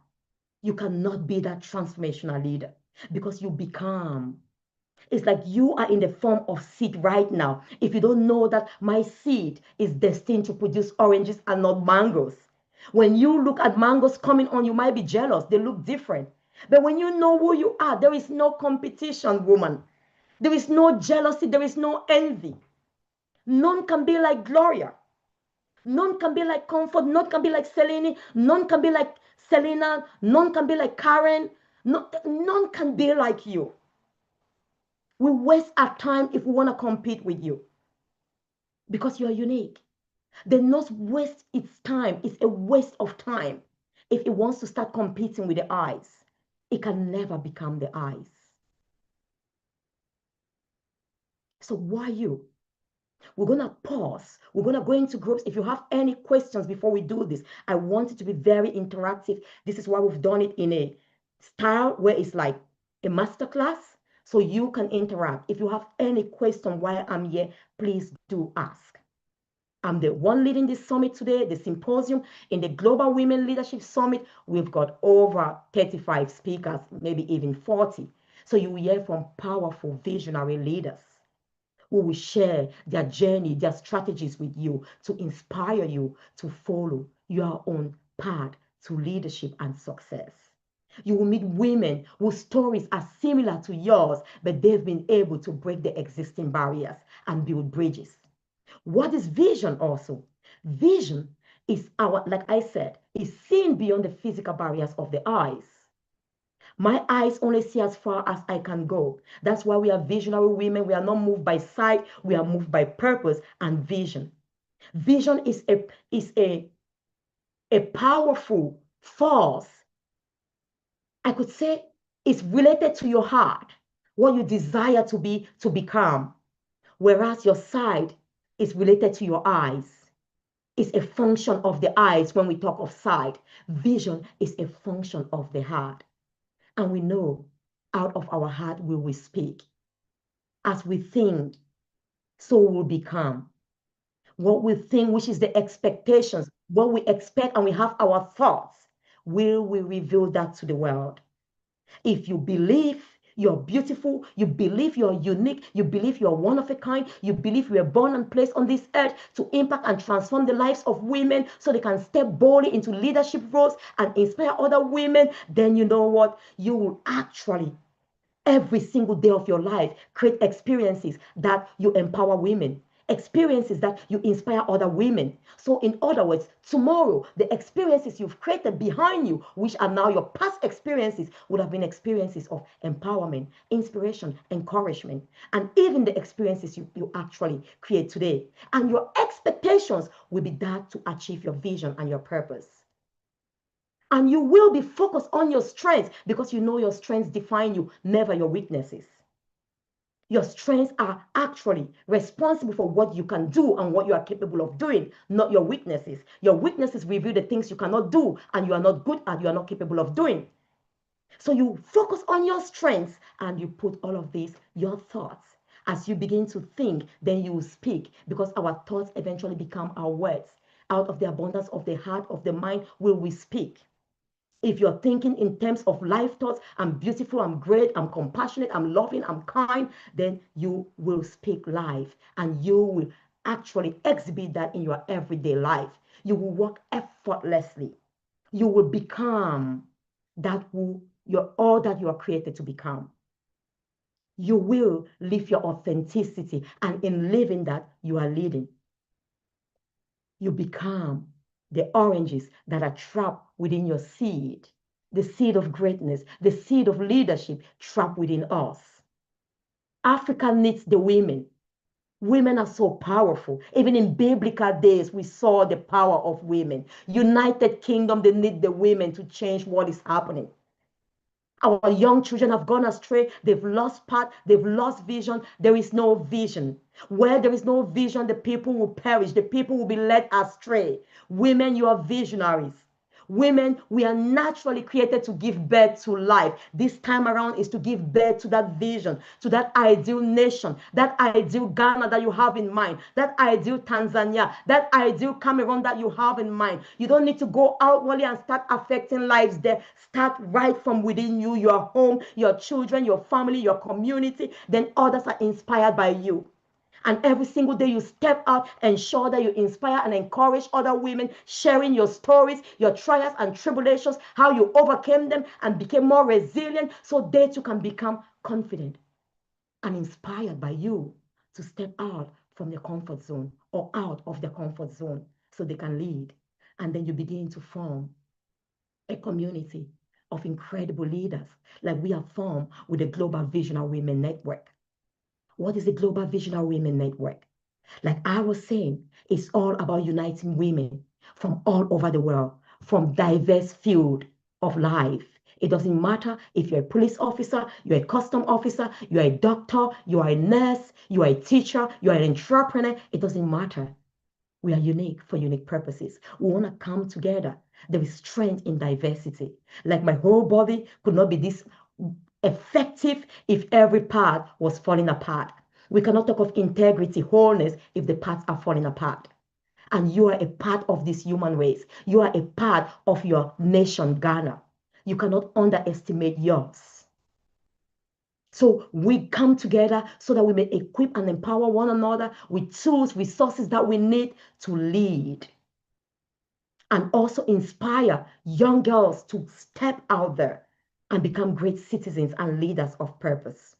you cannot be that transformational leader. because you become. It's like you are in the form of seed right now. If you don't know that my seed is destined to produce oranges and not mangoes. When you look at mangoes coming on, you might be jealous. They look different. But when you know who you are, there is no competition, woman. There is no jealousy. There is no envy. None can be like Gloria. None can be like Comfort. None can be like Selene. None can be like Selena. None can be like Karen. None can be like you. We waste our time if we want to compete with you because you are unique. Then not waste its time. It's a waste of time. If it wants to start competing with the eyes, it can never become the eyes. So why you? We're going to pause. We're going to go into groups. If you have any questions before we do this, I want it to be very interactive. This is why we've done it in a style where it's like a masterclass, so you can interact. If you have any question while I'm here, please do ask. I'm the one leading this summit today, the symposium. In the Global Women Leadership Summit, we've got over 35 speakers, maybe even 40. So you will hear from powerful visionary leaders who will share their journey, their strategies with you to inspire you to follow your own path to leadership and success. You will meet women whose stories are similar to yours, but they've been able to break the existing barriers and build bridges. What is vision also? Vision is our, like I said, is seeing beyond the physical barriers of the eyes. My eyes only see as far as I can go. That's why we are visionary women. We are not moved by sight. We are moved by purpose and vision. Vision is a powerful force. I could say it's related to your heart, what you desire to be, to become. Whereas your sight is related to your eyes. It's a function of the eyes when we talk of sight. Vision is a function of the heart. And we know out of our heart will we speak. As we think, so will become. What we think, which is the expectations, what we expect and we have our thoughts, will we reveal that to the world? If you believe you're beautiful, you believe you're unique, you believe you're one of a kind, you believe you were born and placed on this earth to impact and transform the lives of women so they can step boldly into leadership roles and inspire other women, then you know what? You will actually every single day of your life create experiences that you empower women, experiences that you inspire other women. So in other words, tomorrow the experiences you've created behind you, which are now your past experiences, would have been experiences of empowerment, inspiration, encouragement, and even the experiences you actually create today. And your expectations will be that to achieve your vision and your purpose. And you will be focused on your strengths because you know your strengths define you, never your weaknesses. Your strengths are actually responsible for what you can do and what you are capable of doing, not your weaknesses. Your weaknesses reveal the things you cannot do and you are not good at, you are not capable of doing. So you focus on your strengths and you put all of these, your thoughts. As you begin to think, then you will speak because our thoughts eventually become our words. Out of the abundance of the heart, of the mind, will we speak. If you're thinking in terms of life thoughts, I'm beautiful, I'm great, I'm compassionate, I'm loving, I'm kind, then you will speak life and you will actually exhibit that in your everyday life. You will work effortlessly. You will become that who you're all that you are created to become. You will live your authenticity, and in living that, you are leading. You become the oranges that are trapped within your seed, the seed of greatness, the seed of leadership trapped within us. Africa needs the women. Women are so powerful. Even in biblical days, we saw the power of women. United Kingdom, they need the women to change what is happening. Our young children have gone astray. They've lost path. They've lost vision. There is no vision. Where there is no vision, the people will perish. The people will be led astray. Women, you are visionaries. Women, we are naturally created to give birth to life. This time around is to give birth to that vision, to that ideal nation, that ideal Ghana that you have in mind, that ideal Tanzania, that ideal Cameroon that you have in mind. You don't need to go outwardly and start affecting lives there. Start right from within you, your home, your children, your family, your community. Then others are inspired by you. And every single day you step out, ensure that you inspire and encourage other women, sharing your stories, your trials and tribulations, how you overcame them and became more resilient so they too can become confident and inspired by you to step out from their comfort zone or out of their comfort zone so they can lead. And then you begin to form a community of incredible leaders like we have formed with the Global Visionary Women Network. What is the Global Visionary Women Network? Like I was saying, it's all about uniting women from all over the world, from diverse field of life. It doesn't matter if you're a police officer, you're a custom officer, you're a doctor, you are a nurse, you are a teacher, you're an entrepreneur. It doesn't matter. We are unique for unique purposes. We want to come together. There is strength in diversity. Like my whole body could not be this effective if every part was falling apart. We cannot talk of integrity, wholeness, if the parts are falling apart. And you are a part of this human race. You are a part of your nation, Ghana. You cannot underestimate yours. So we come together so that we may equip and empower one another with tools, resources that we need to lead. And also inspire young girls to step out there and become great citizens and leaders of purpose.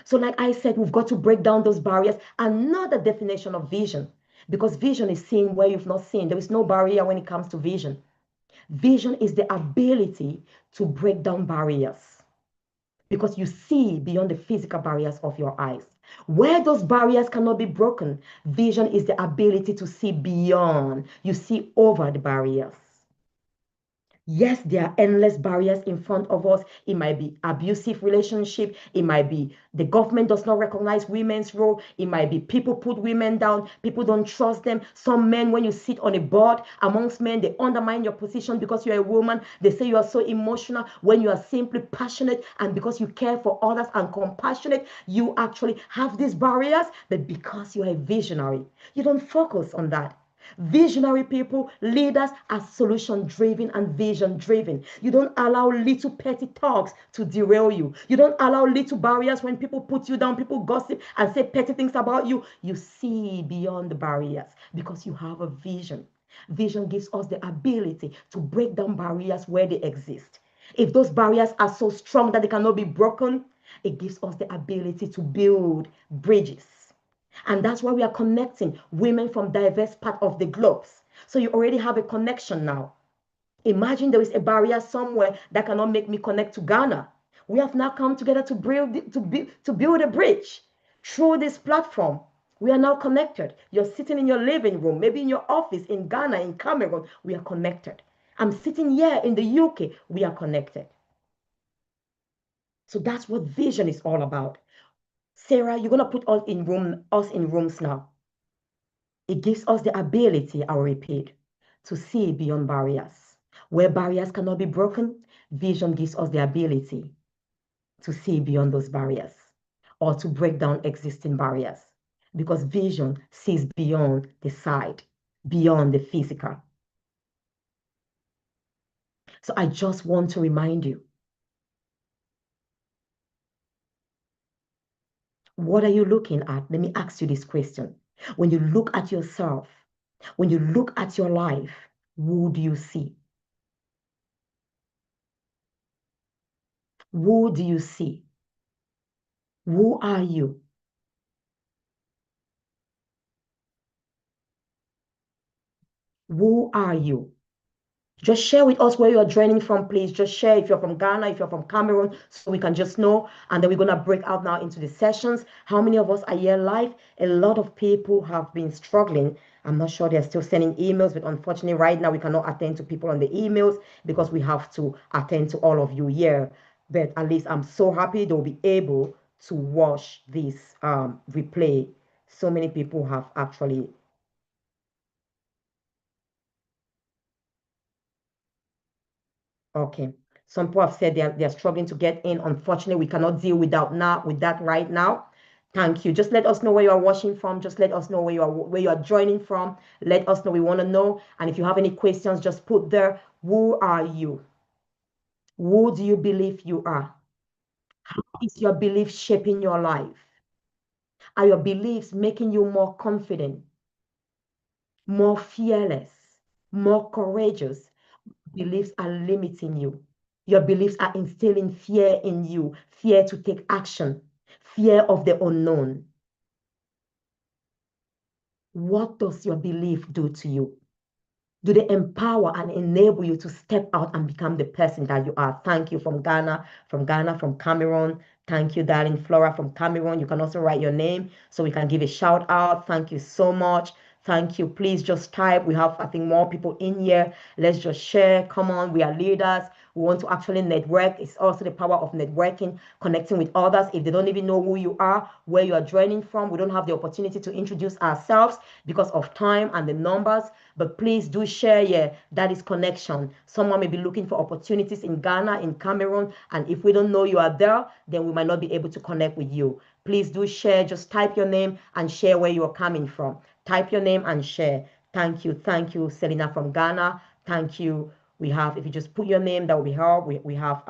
So, like I said, we've got to break down those barriers. Another definition of vision, because vision is seeing where you've not seen. There is no barrier when it comes to vision. Vision is the ability to break down barriers because you see beyond the physical barriers of your eyes. Where those barriers cannot be broken, vision is the ability to see beyond. You see over the barriers. Yes, there are endless barriers in front of us. It might be abusive relationship. It might be the government does not recognize women's role. It might be people put women down. People don't trust them. Some men, when you sit on a board amongst men, they undermine your position because you're a woman. They say you are so emotional when you are simply passionate, and because you care for others and compassionate, you actually have these barriers. But because you are a visionary, you don't focus on that. Visionary people, leaders are solution driven and vision driven. You don't allow little petty talks to derail you. You don't allow little barriers when people put you down, people gossip and say petty things about you. You see beyond the barriers because you have a vision. Vision gives us the ability to break down barriers where they exist. If those barriers are so strong that they cannot be broken, it gives us the ability to build bridges. And that's why we are connecting women from diverse parts of the globes. So you already have a connection now. Imagine there is a barrier somewhere that cannot make me connect to Ghana. We have now come together to build a bridge through this platform. We are now connected. You're sitting in your living room, maybe in your office in Ghana, in Cameroon. We are connected. I'm sitting here in the UK. We are connected. So that's what vision is all about. Sarah, you're gonna put us in rooms now. It gives us the ability, I'll repeat, to see beyond barriers. Where barriers cannot be broken, vision gives us the ability to see beyond those barriers or to break down existing barriers because vision sees beyond the side, beyond the physical. So I just want to remind you, what are you looking at? Let me ask you this question. When you look at yourself, when you look at your life, who do you see? Who do you see? Who are you? Who are you? Just share with us where you're joining from, please. Just share if you're from Ghana, if you're from Cameroon, so we can just know. And then we're going to break out now into the sessions. How many of us are here live? A lot of people have been struggling. I'm not sure they're still sending emails, but unfortunately, right now, we cannot attend to people on the emails because we have to attend to all of you here. But at least I'm so happy they'll be able to watch this replay. So many people have actually. Okay. Some people have said they're struggling to get in. Unfortunately, we cannot deal with that right now. Thank you. Just let us know where you are watching from. Just let us know where you are joining from. Let us know. We want to know. And if you have any questions, just put there. Who are you? Who do you believe you are? How is your belief shaping your life? Are your beliefs making you more confident, more fearless, more courageous? Beliefs are limiting you. Your beliefs are instilling fear in you, fear to take action, fear of the unknown. What does your belief do to you? Do they empower and enable you to step out and become the person that you are? Thank you from Ghana, from Cameroon. Thank you, darling Flora from Cameroon. You can also write your name so we can give a shout out. Thank you so much. Thank you. Please just type. We have, I think, more people in here. Let's just share. Come on, we are leaders. We want to actually network. It's also the power of networking, connecting with others. If they don't even know who you are, where you are joining from, we don't have the opportunity to introduce ourselves because of time and the numbers. But please do share. Yeah, that is connection. Someone may be looking for opportunities in Ghana, in Cameroon, and if we don't know you are there, then we might not be able to connect with you. Please do share. Just type your name and share where you are coming from. Type your name and share. Thank you, Selena from Ghana. Thank you. We have, if you just put your name, that will be her. We have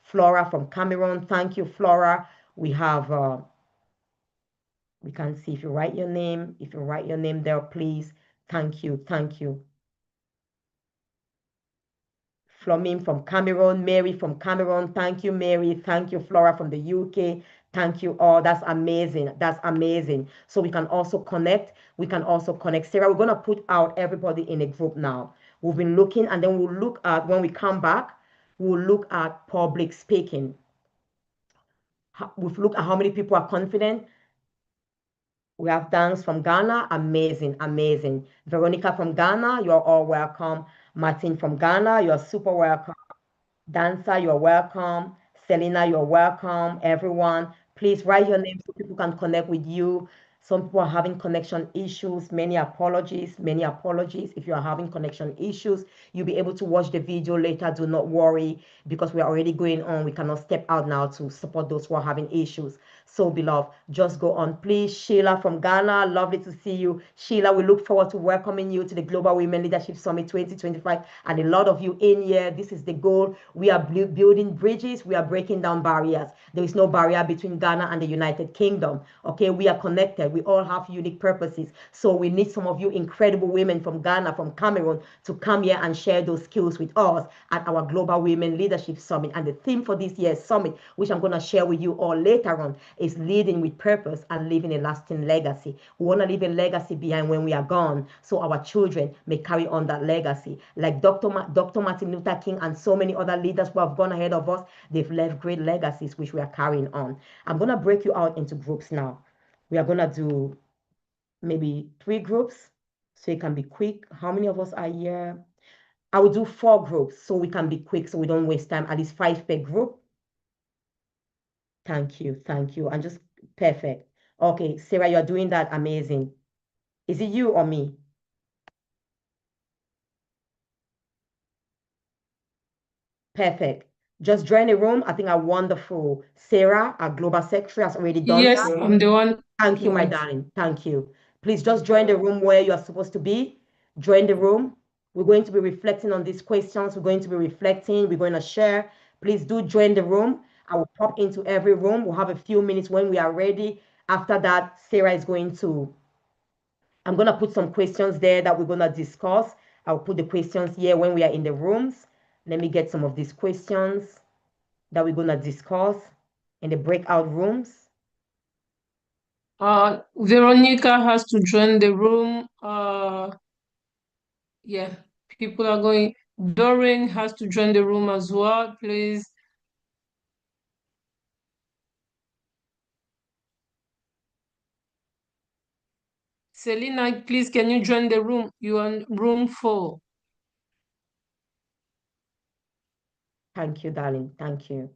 Flora from Cameroon. Thank you, Flora. We have, we can see if you write your name. If you write your name there, please. Thank you. Thank you. Flamine from Cameroon, Mary from Cameroon. Thank you, Mary. Thank you, Flora from the UK. Thank you all. That's amazing. That's amazing. So we can also connect. We can also connect. Sarah, we're going to put out everybody in a group now. We've been looking, and then we'll look at, when we come back, we'll look at public speaking. We've looked at how many people are confident. We have Dance from Ghana. Amazing, amazing. Veronica from Ghana, you're all welcome. Martin from Ghana, you're super welcome. Dancer, you're welcome. Selena, you're welcome. Everyone, please write your name so people can connect with you. Some people are having connection issues. Many apologies. Many apologies. If you are having connection issues, you'll be able to watch the video later. Do not worry because we are already going on. We cannot step out now to support those who are having issues. So, beloved, just go on. Please, Sheila from Ghana, lovely to see you. Sheila, we look forward to welcoming you to the Global Women Leadership Summit 2025. And a lot of you in here, this is the goal. We are building bridges. We are breaking down barriers. There is no barrier between Ghana and the United Kingdom. Okay, we are connected. We all have unique purposes. So we need some of you incredible women from Ghana, from Cameroon, to come here and share those skills with us at our Global Women Leadership Summit. And the theme for this year's summit, which I'm going to share with you all later on, is leading with purpose and leaving a lasting legacy. We want to leave a legacy behind when we are gone so our children may carry on that legacy. Like Dr. Martin Luther King and so many other leaders who have gone ahead of us, they've left great legacies which we are carrying on. I'm going to break you out into groups now. We are going to do maybe 3 groups so it can be quick. How many of us are here? I will do 4 groups so we can be quick so we don't waste time. At least 5 per group. Thank you. Thank you. And just perfect. Okay, Sarah, you're doing that amazing. Is it you or me? Perfect. Just join the room. I think our wonderful Sarah, our global secretary, has already done Yes, that. I'm the one Thank you, my doing it. darling. Thank you. Please just join the room where you are supposed to be. Join the room. We're going to be reflecting on these questions. We're going to be reflecting. We're going to share. Please do join the room. I will pop into every room. We'll have a few minutes when we are ready. After that, Sarah is going to, I'm going to put some questions there that we're going to discuss. I'll put the questions here when we are in the rooms. Let me get some of these questions that we're going to discuss in the breakout rooms. Veronica has to join the room. Yeah, people are going. Doreen has to join the room as well, please. Selena, please, can you join the room? You are in room 4. Thank you, darling. Thank you.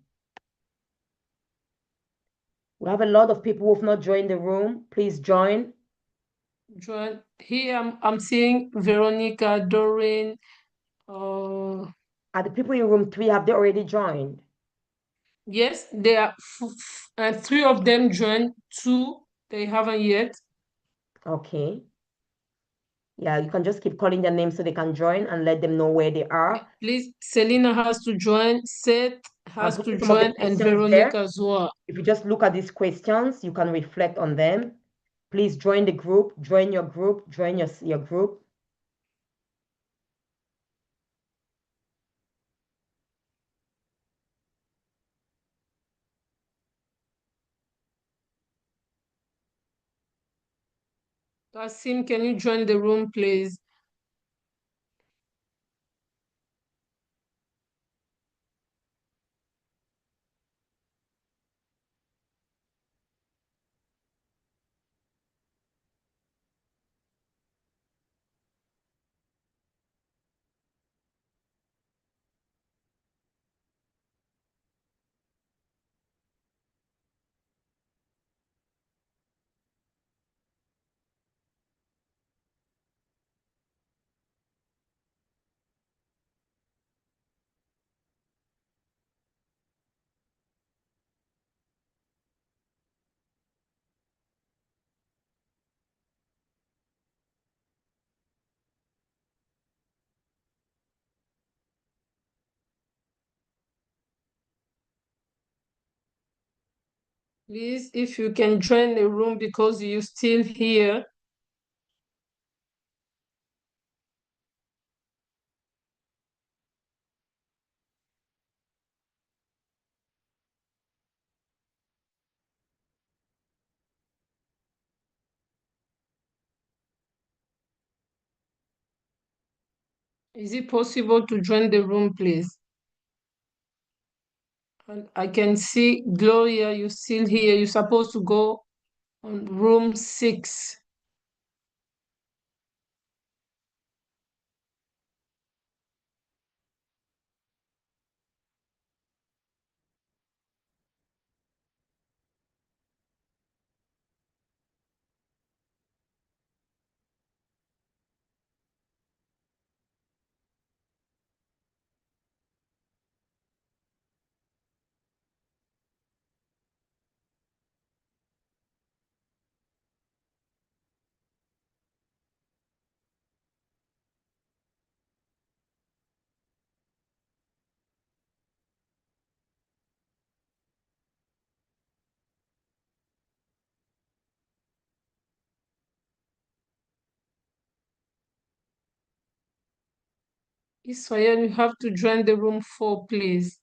We have a lot of people who have not joined the room. Please join. Join. Here I'm seeing Veronica, Doreen. I Are the people in room 3, have they already joined? Yes, there are three of them joined, two they haven't yet. Okay. Yeah, you can just keep calling their names so they can join and let them know where they are. Please, Selena has to join, Seth I've has to gotten some of the join, and questions there. Veronica as well. If you just look at these questions, you can reflect on them. Please join the group, join your group, join your group. Kasim, can you join the room, please? Please, if you can join the room because you're still here. Is it possible to join the room, please? And I can see Gloria, you're still here. You're supposed to go on room 6. Israel, you have to join the room 4, please.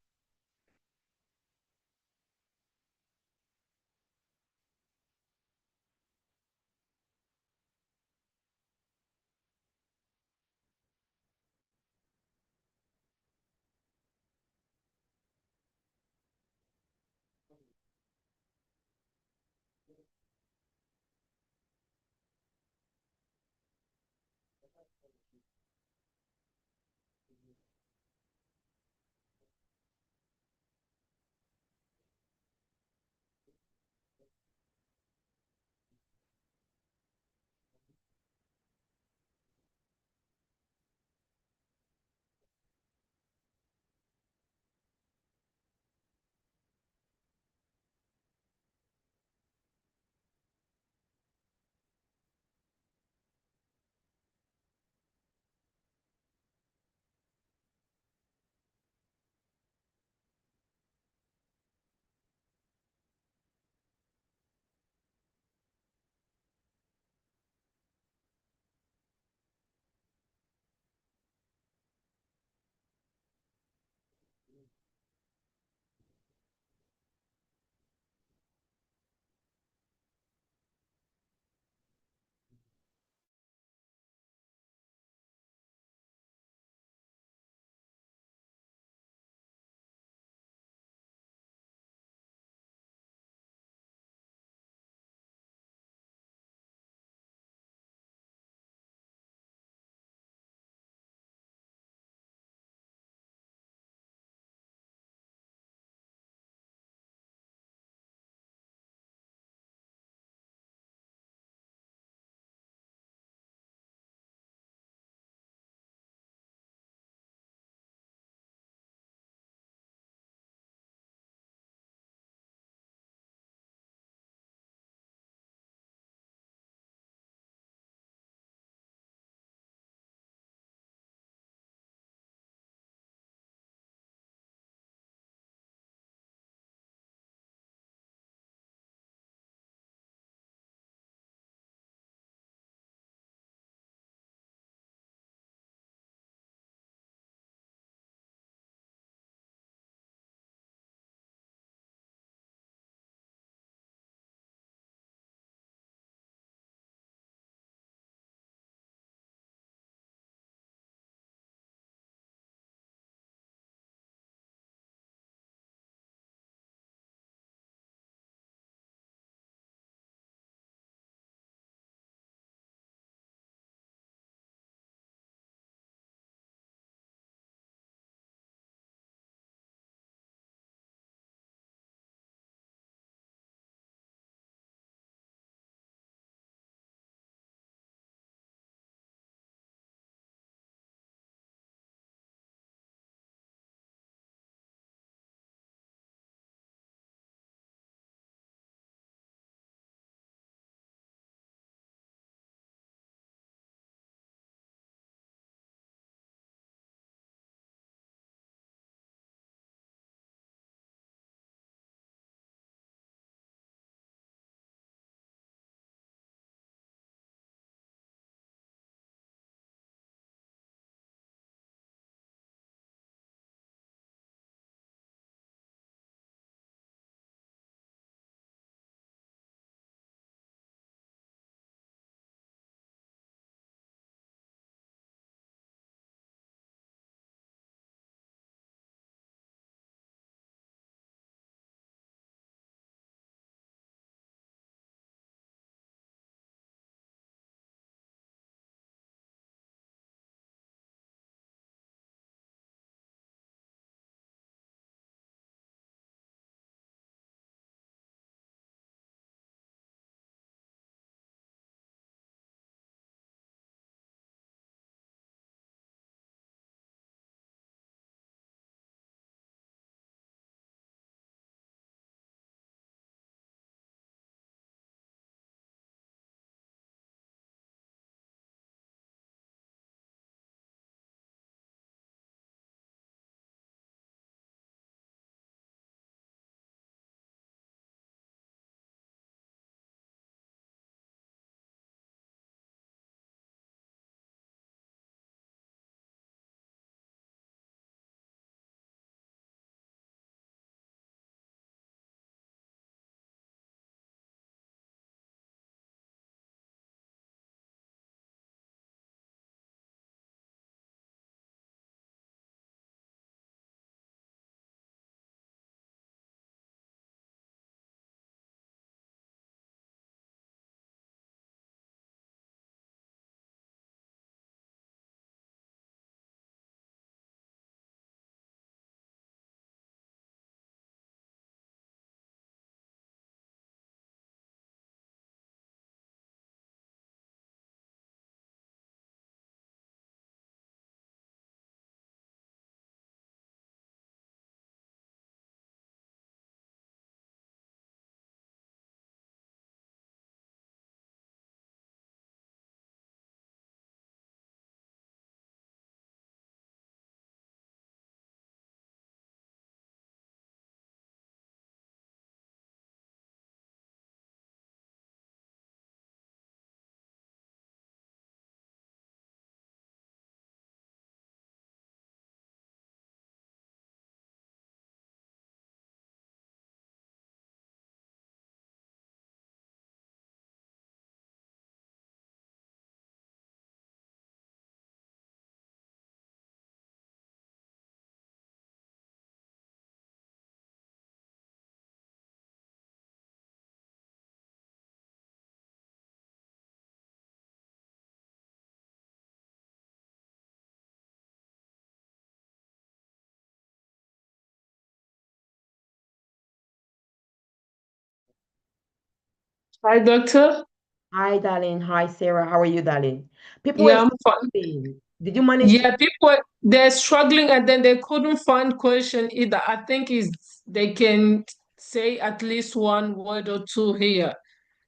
Hi, doctor. Hi, darling. Hi, Sarah. How are you, darling? People were Yeah, I'm fine. struggling. Did you manage to? Yeah, people they're struggling and then they couldn't find question either. I think is they can say at least one word or two here.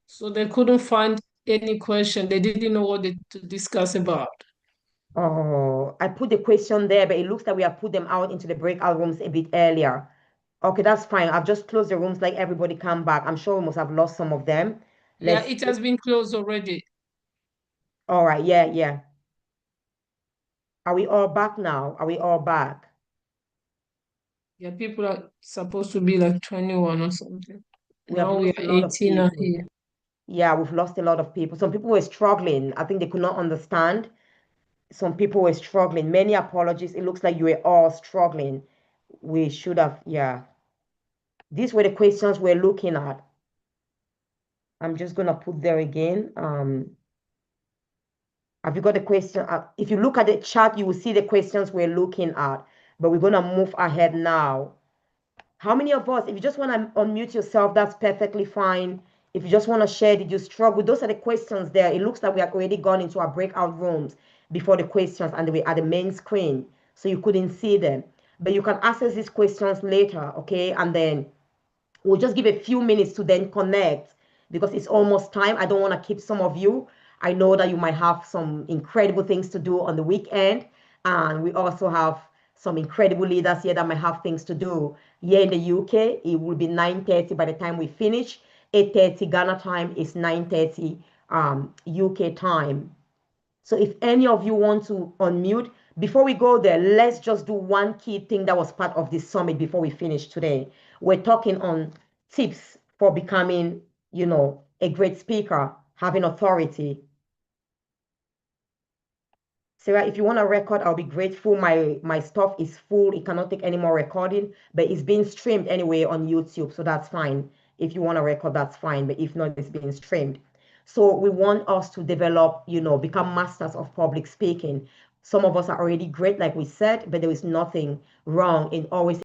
So they couldn't find any question. They didn't know what to discuss about. Oh, I put the question there, but it looks like we have put them out into the breakout rooms a bit earlier. Okay, that's fine. I've just closed the rooms like everybody come back. I'm sure we must have lost some of them. Yeah, Let's it see. has been closed already. All right. Yeah, yeah. Are we all back now? Are we all back? Yeah, people are supposed to be like 21 or something. We have Now we lost are a lot of 18 are people. here. Yeah, we've lost a lot of people. Some people were struggling. I think they could not understand. Some people were struggling. Many apologies. It looks like you were all struggling. We should have, yeah. These were the questions we're looking at. I'm just gonna put there again. Have you got the question? If you look at the chat, you will see the questions we're looking at. But we're gonna move ahead now. How many of us, if you just want to unmute yourself, that's perfectly fine. If you just want to share, did you struggle? Those are the questions there. It looks like we have already gone into our breakout rooms before the questions and they were at the main screen. So you couldn't see them. But you can access these questions later, okay? And then we'll just give a few minutes to then connect because it's almost time. I don't want to keep some of you. I know that you might have some incredible things to do on the weekend. And we also have some incredible leaders here that might have things to do. Here in the UK, it will be 9:30 by the time we finish. 8:30 Ghana time is 9:30 UK time. So if any of you want to unmute, before we go there, let's just do one key thing that was part of this summit before we finish today. We're talking on tips for becoming, a great speaker, having authority. Sarah, if you want to record, I'll be grateful. My stuff is full. It cannot take any more recording, but it's being streamed anyway on YouTube, so that's fine. If you want to record, that's fine. But if not, it's being streamed. So we want us to develop, become masters of public speaking. Some of us are already great, like we said, but there is nothing wrong in always